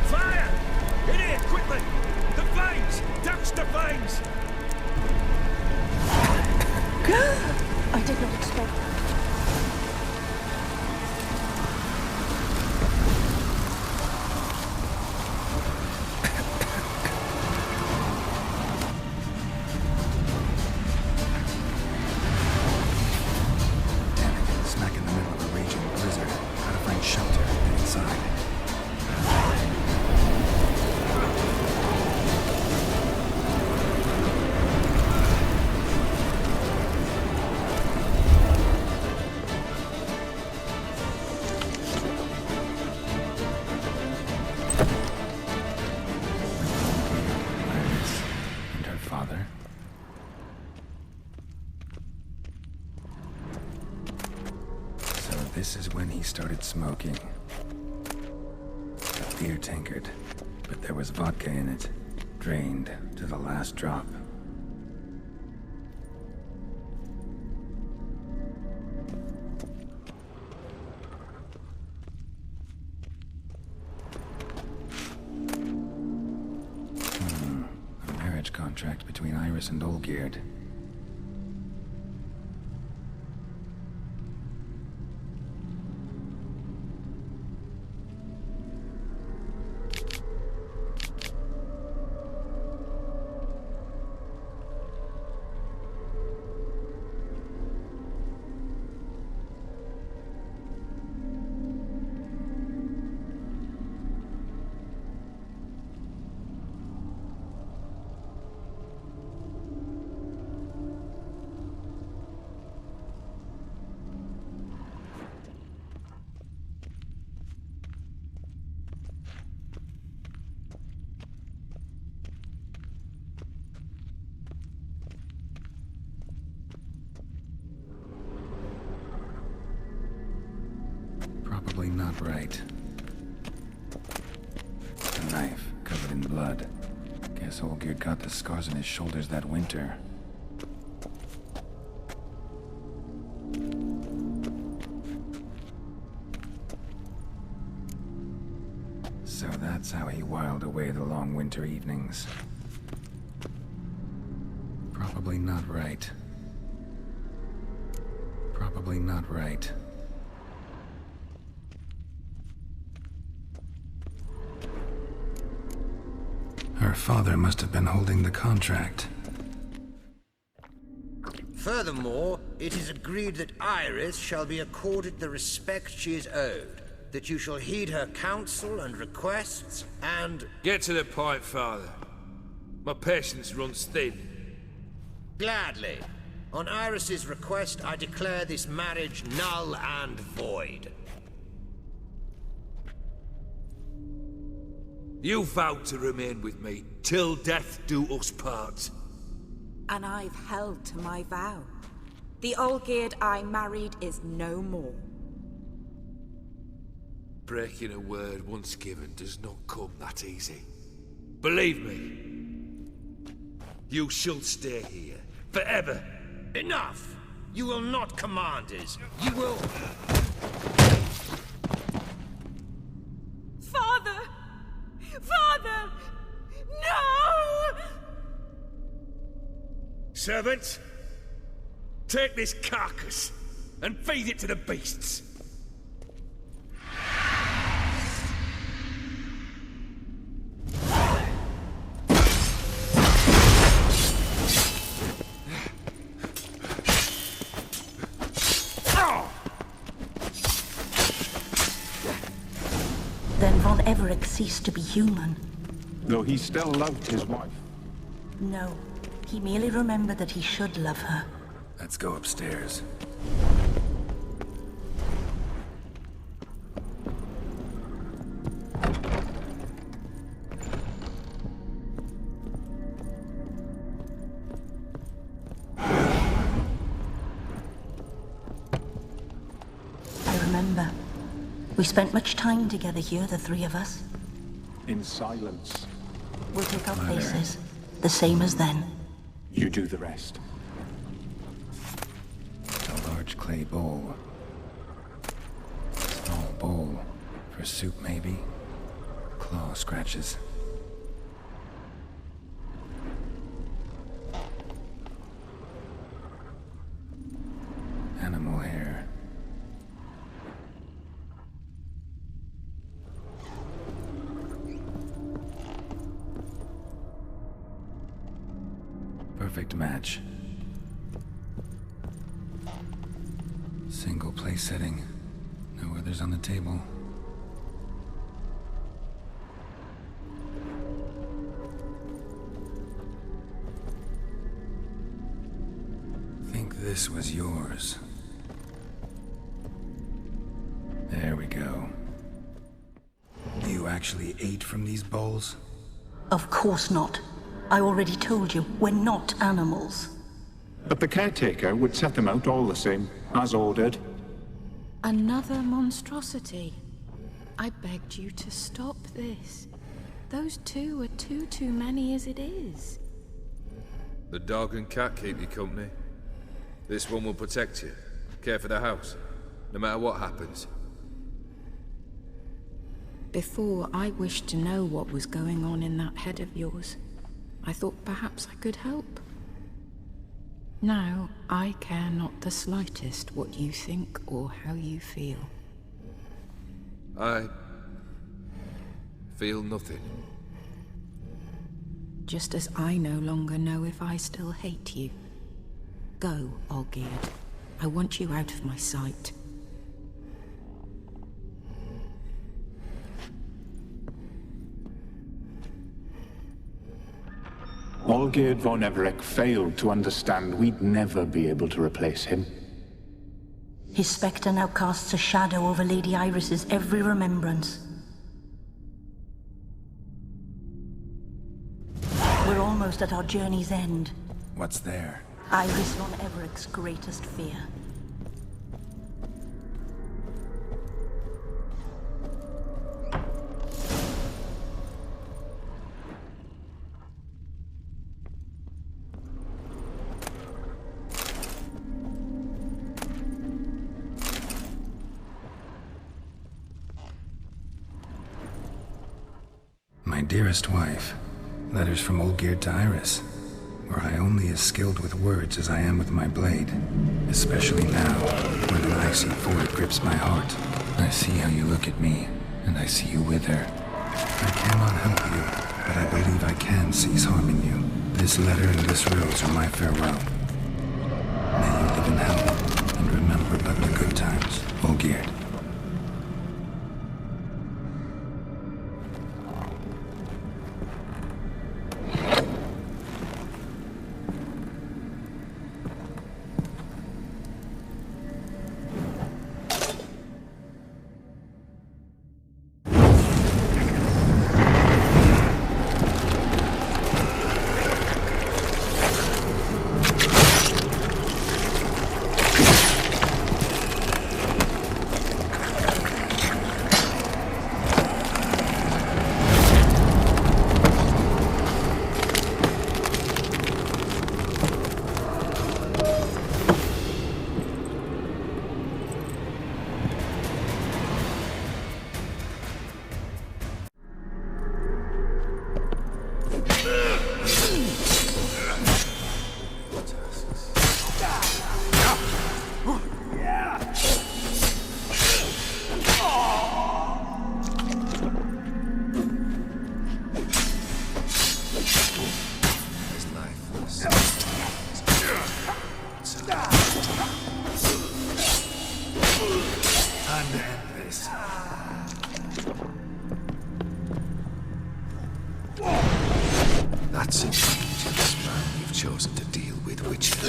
Fire! In here, quickly! The flames! Douse the flames! I did not expect that. Damn it, smack in the middle of a raging blizzard. Gotta find shelter and get inside. Iris and her father. So this is when he started smoking. A beer tankard, but there was vodka in it, drained to the last drop. A marriage contract between Iris and Olgierd. Probably not right. A knife covered in blood. Guess Olgierd got the scars on his shoulders that winter. So that's how he whiled away the long winter evenings. Probably not right. Probably not right. Her father must have been holding the contract. Furthermore, it is agreed that Iris shall be accorded the respect she is owed, that you shall heed her counsel and requests, and... Get to the point, Father. My patience runs thin. Gladly. On Iris's request, I declare this marriage null and void. You vowed to remain with me till death do us part. And I've held to my vow. The Olgierd I married is no more. Breaking a word once given does not come that easy. Believe me. You shall stay here, forever. Enough! You will not command us. You will... Father! Father! No! Servants, take this carcass and feed it to the beasts. Then von Everec ceased to be human. Though he still loved his wife. No, he merely remembered that he should love her. Let's go upstairs. We spent much time together here, the three of us. In silence. We'll take our places, the same as then. You do the rest. A large clay bowl. Small bowl. For soup, maybe? Claw scratches. Animal hair. Perfect match. Single place setting. No others on the table. Think this was yours. There we go. You actually ate from these bowls? Of course not. I already told you, we're not animals. But the caretaker would set them out all the same, as ordered. Another monstrosity. I begged you to stop this. Those two are too many as it is. The dog and cat keep you company. This one will protect you, care for the house, no matter what happens. Before, I wished to know what was going on in that head of yours. I thought perhaps I could help. Now, I care not the slightest what you think or how you feel. I feel nothing. Just as I no longer know if I still hate you. Go, Olgierd. I want you out of my sight. Olgierd von Everec failed to understand we'd never be able to replace him. His spectre now casts a shadow over Lady Iris's every remembrance. We're almost at our journey's end. What's there? Iris von Everec's greatest fear. My dearest wife, letters from Olgierd to Iris. Were I only as skilled with words as I am with my blade, especially now, when an icy void grips my heart. I see how you look at me, and I see you wither. I cannot help you, but I believe I can cease harming you. This letter and this rose are my farewell. May you live in health, and remember but the good times, Olgierd. That's a dangerous man you've chosen to deal with, Witcher.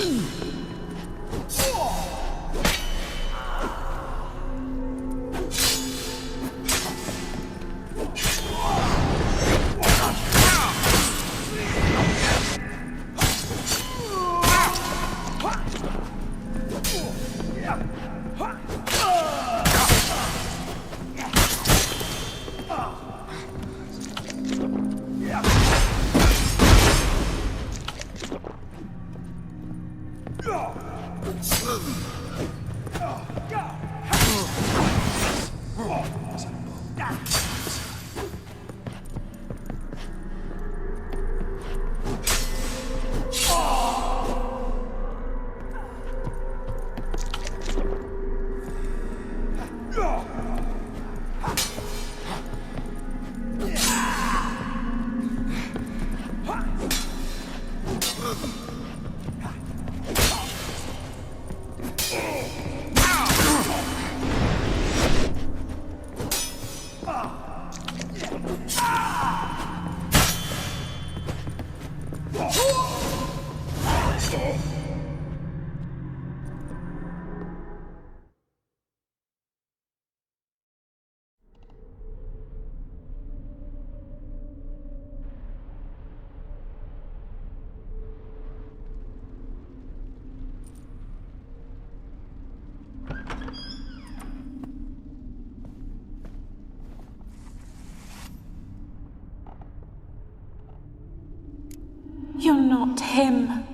You're not him.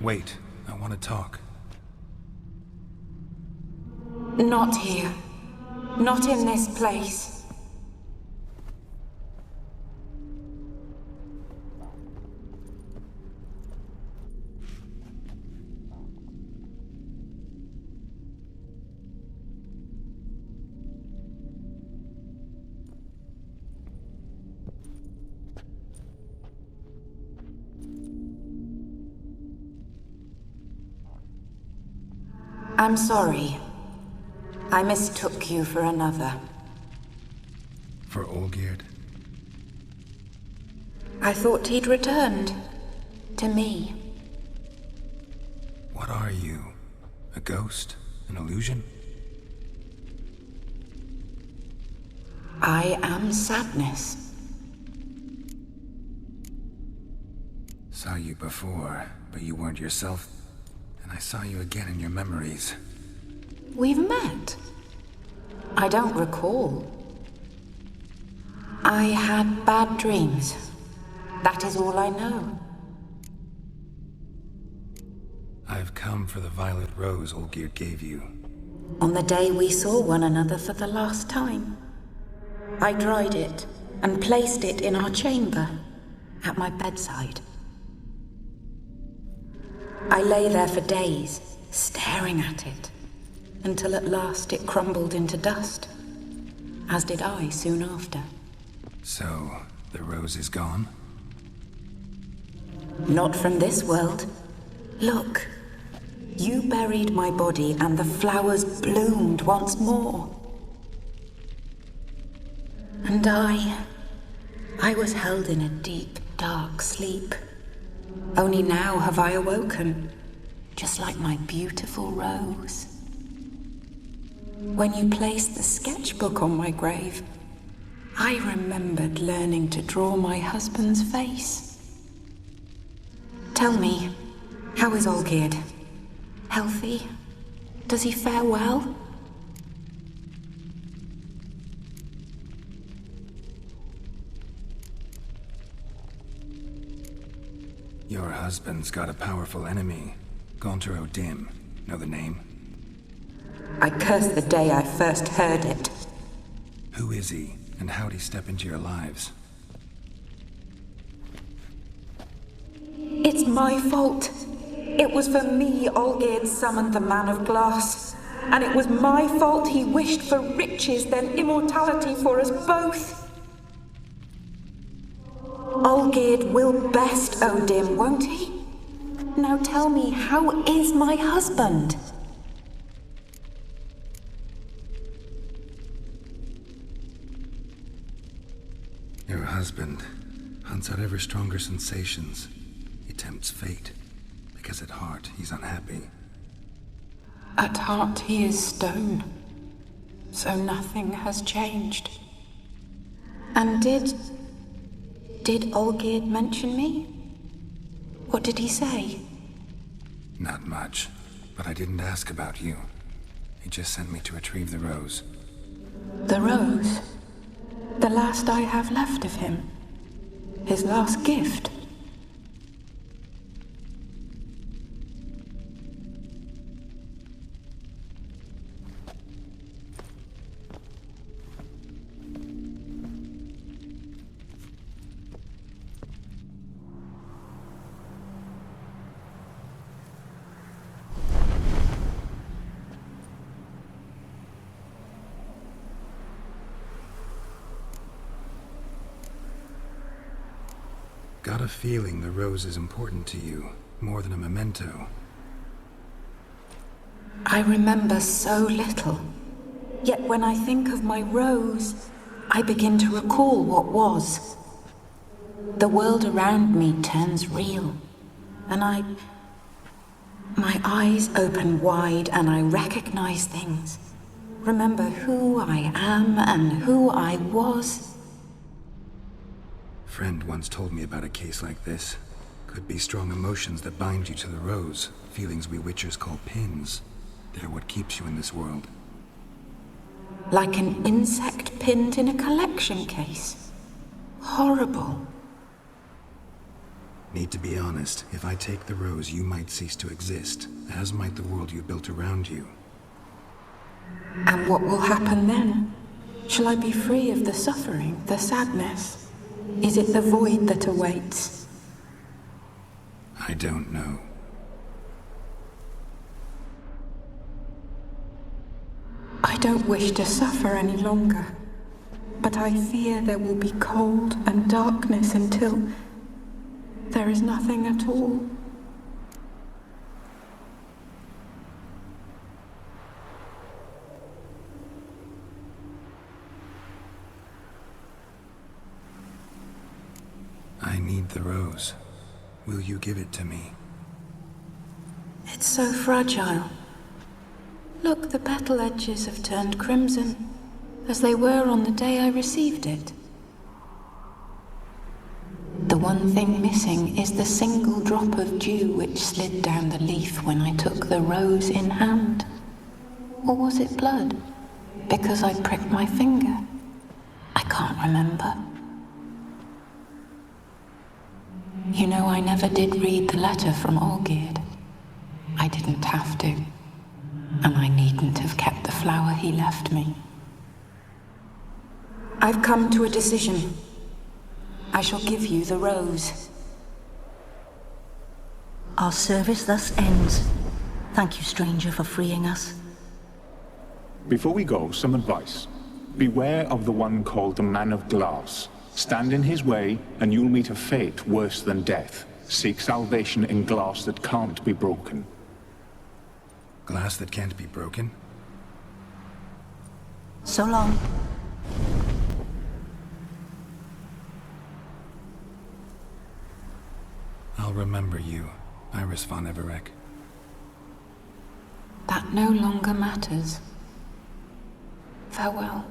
Wait, I want to talk. Not here. Not in this place. I'm sorry. I mistook you for another. For Olgierd? I thought he'd returned. To me. What are you? A ghost? An illusion? I am sadness. Saw you before, but you weren't yourself. And I saw you again in your memories. We've met? I don't recall. I had bad dreams. That is all I know. I've come for the violet rose Olgierd gave you. On the day we saw one another for the last time, I dried it and placed it in our chamber, at my bedside. I lay there for days, staring at it, until at last it crumbled into dust, as did I soon after. So, the rose is gone? Not from this world. Look, you buried my body and the flowers bloomed once more. And I was held in a deep, dark sleep. Only now have I awoken, just like my beautiful rose. When you placed the sketchbook on my grave, I remembered learning to draw my husband's face. Tell me, how is Olgierd? Healthy? Does he fare well? Your husband's got a powerful enemy. Gaunter O'Dim. Know the name? I curse the day I first heard it. Who is he, and how'd he step into your lives? It's my fault. It was for me Olgierd summoned the Man of Glass. And it was my fault he wished for riches then immortality for us both. Olgierd will best O'Dim, won't he? Now tell me, how is my husband? Your husband hunts out ever stronger sensations. He tempts fate, because at heart he's unhappy. At heart he is stone, so nothing has changed. And did Olgierd mention me? What did he say? Not much, but I didn't ask about you. He just sent me to retrieve the rose. The rose? The last I have left of him? His last gift? Got a feeling the rose is important to you, more than a memento. I remember so little. Yet when I think of my rose, I begin to recall what was. The world around me turns real, and my eyes open wide and I recognize things. Remember who I am and who I was. Friend once told me about a case like this. Could be strong emotions that bind you to the rose, feelings we witchers call pins. They're what keeps you in this world. Like an insect pinned in a collection case. Horrible. Need to be honest, if I take the rose, you might cease to exist, as might the world you built around you. And what will happen then? Shall I be free of the suffering, the sadness? Is it the void that awaits? I don't know. I don't wish to suffer any longer, but I fear there will be cold and darkness until there is nothing at all. I need the rose. Will you give it to me? It's so fragile. Look, the petal edges have turned crimson, as they were on the day I received it. The one thing missing is the single drop of dew which slid down the leaf when I took the rose in hand. Or was it blood? Because I pricked my finger? I can't remember. You know, I never did read the letter from Olgierd. I didn't have to. And I needn't have kept the flower he left me. I've come to a decision. I shall give you the rose. Our service thus ends. Thank you, stranger, for freeing us. Before we go, some advice. Beware of the one called the Man of Glass. Stand in his way, and you'll meet a fate worse than death. Seek salvation in glass that can't be broken. Glass that can't be broken? So long. I'll remember you, Iris von Everec. That no longer matters. Farewell.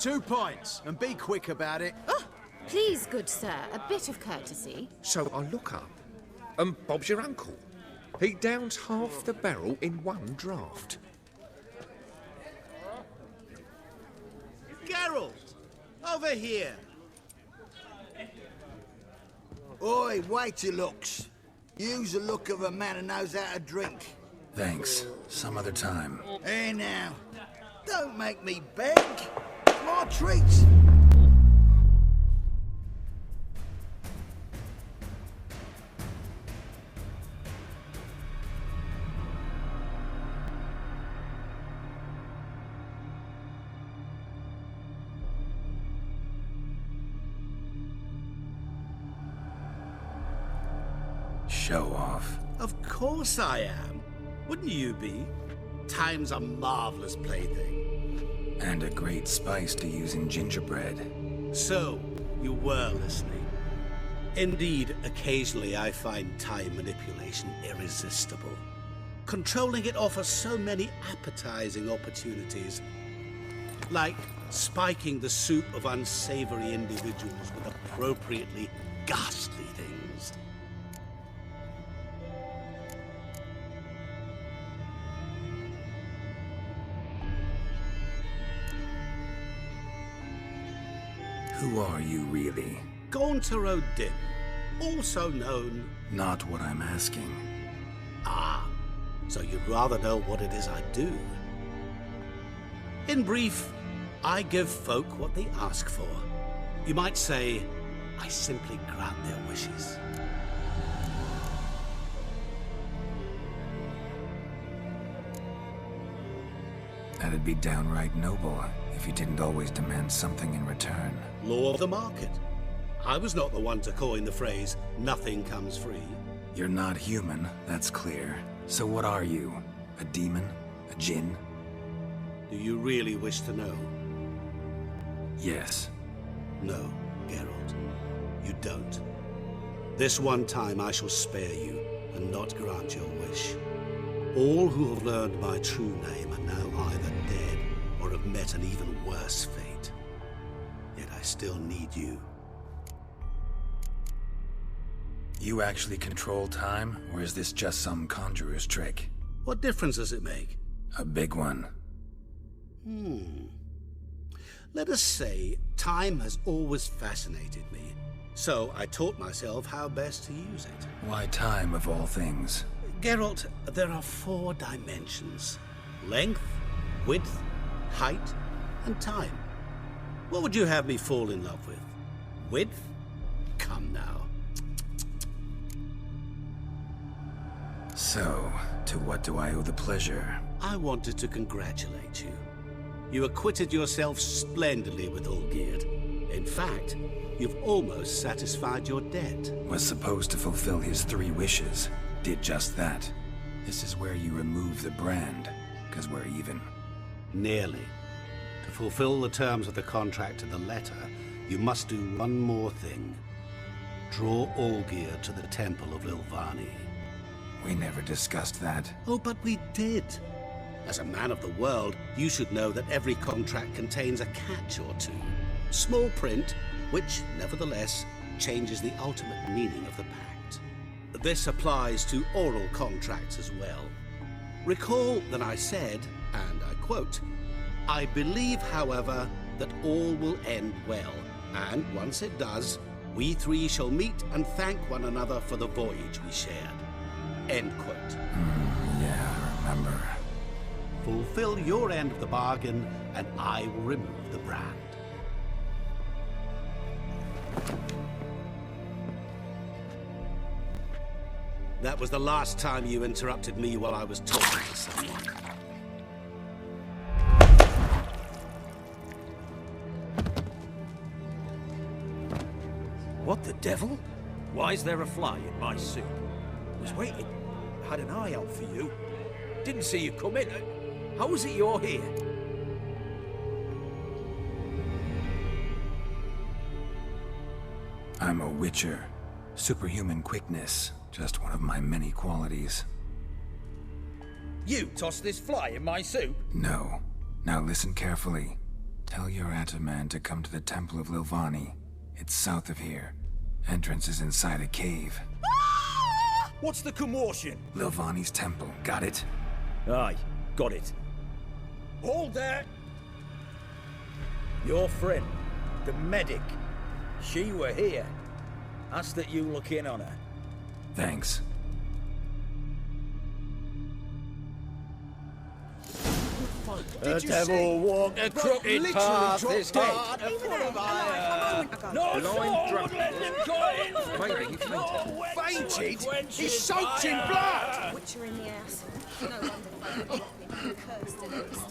2 pints, and be quick about it. Oh, please, good sir, a bit of courtesy. So I look up, and Bob's your uncle. He downs half the barrel in one draught. Geralt! Over here! Oi, wait your looks. Use the look of a man who knows how to drink. Thanks. Some other time. Hey now, don't make me beg. My treat. Show off. Of course I am. Wouldn't you be? Time's a marvelous plaything. And a great spice to use in gingerbread. So, you were listening. Indeed, occasionally I find time manipulation irresistible. Controlling it offers so many appetizing opportunities. Like spiking the soup of unsavory individuals with appropriately ghastly things. Who are you, really? Gaunter O'Dim, also known... Not what I'm asking. Ah, so you'd rather know what it is I do. In brief, I give folk what they ask for. You might say, I simply grant their wishes. That'd be downright noble if you didn't always demand something in return. Law of the market. I was not the one to coin the phrase, nothing comes free. You're not human, that's clear. So what are you? A demon? A djinn? Do you really wish to know? Yes. No, Geralt. You don't. This one time I shall spare you, and not grant your wish. All who have learned my true name are now either dead, or have met an even worse fate. Yet I still need you. You actually control time, or is this just some conjurer's trick? What difference does it make? A big one. Let us say, time has always fascinated me. So I taught myself how best to use it. Why time, of all things? Geralt, there are 4 dimensions. Length, width, height, and time. What would you have me fall in love with? Width? Come now. So, to what do I owe the pleasure? I wanted to congratulate you. You acquitted yourself splendidly with Olgierd. In fact, you've almost satisfied your debt. Was supposed to fulfill his 3 wishes. Did just that. This is where you remove the brand, because we're even. Nearly. To fulfill the terms of the contract to the letter, you must do one more thing. Draw Olgierd to the Temple of Lilvani. We never discussed that. Oh, but we did. As a man of the world, you should know that every contract contains a catch or two. Small print, which, nevertheless, changes the ultimate meaning of the pact. This applies to oral contracts as well. Recall that I said, and I quote, "I believe, however, that all will end well, and once it does, we 3 shall meet and thank one another for the voyage we shared." End quote. Yeah, I remember. Fulfill your end of the bargain, and I will remove the brand. That was the last time you interrupted me while I was talking to someone. What the devil? Why is there a fly in my soup? I was waiting. Had an eye out for you. Didn't see you come in. How is it you're here? I'm a witcher. Superhuman quickness. Just one of my many qualities. You tossed this fly in my soup? No. Now listen carefully. Tell your Ataman to come to the Temple of Lilvani. It's south of here. Entrance is inside a cave. What's the commotion? Lilvani's temple, got it? Aye, got it. Hold there! Your friend, the medic, she were here. Ask that you look in on her. Thanks. The devil walked a crooked path, is dead. No, let him go in. Fainted? He's soaked in blood! Witcher in the ass. No wonder cursed at least.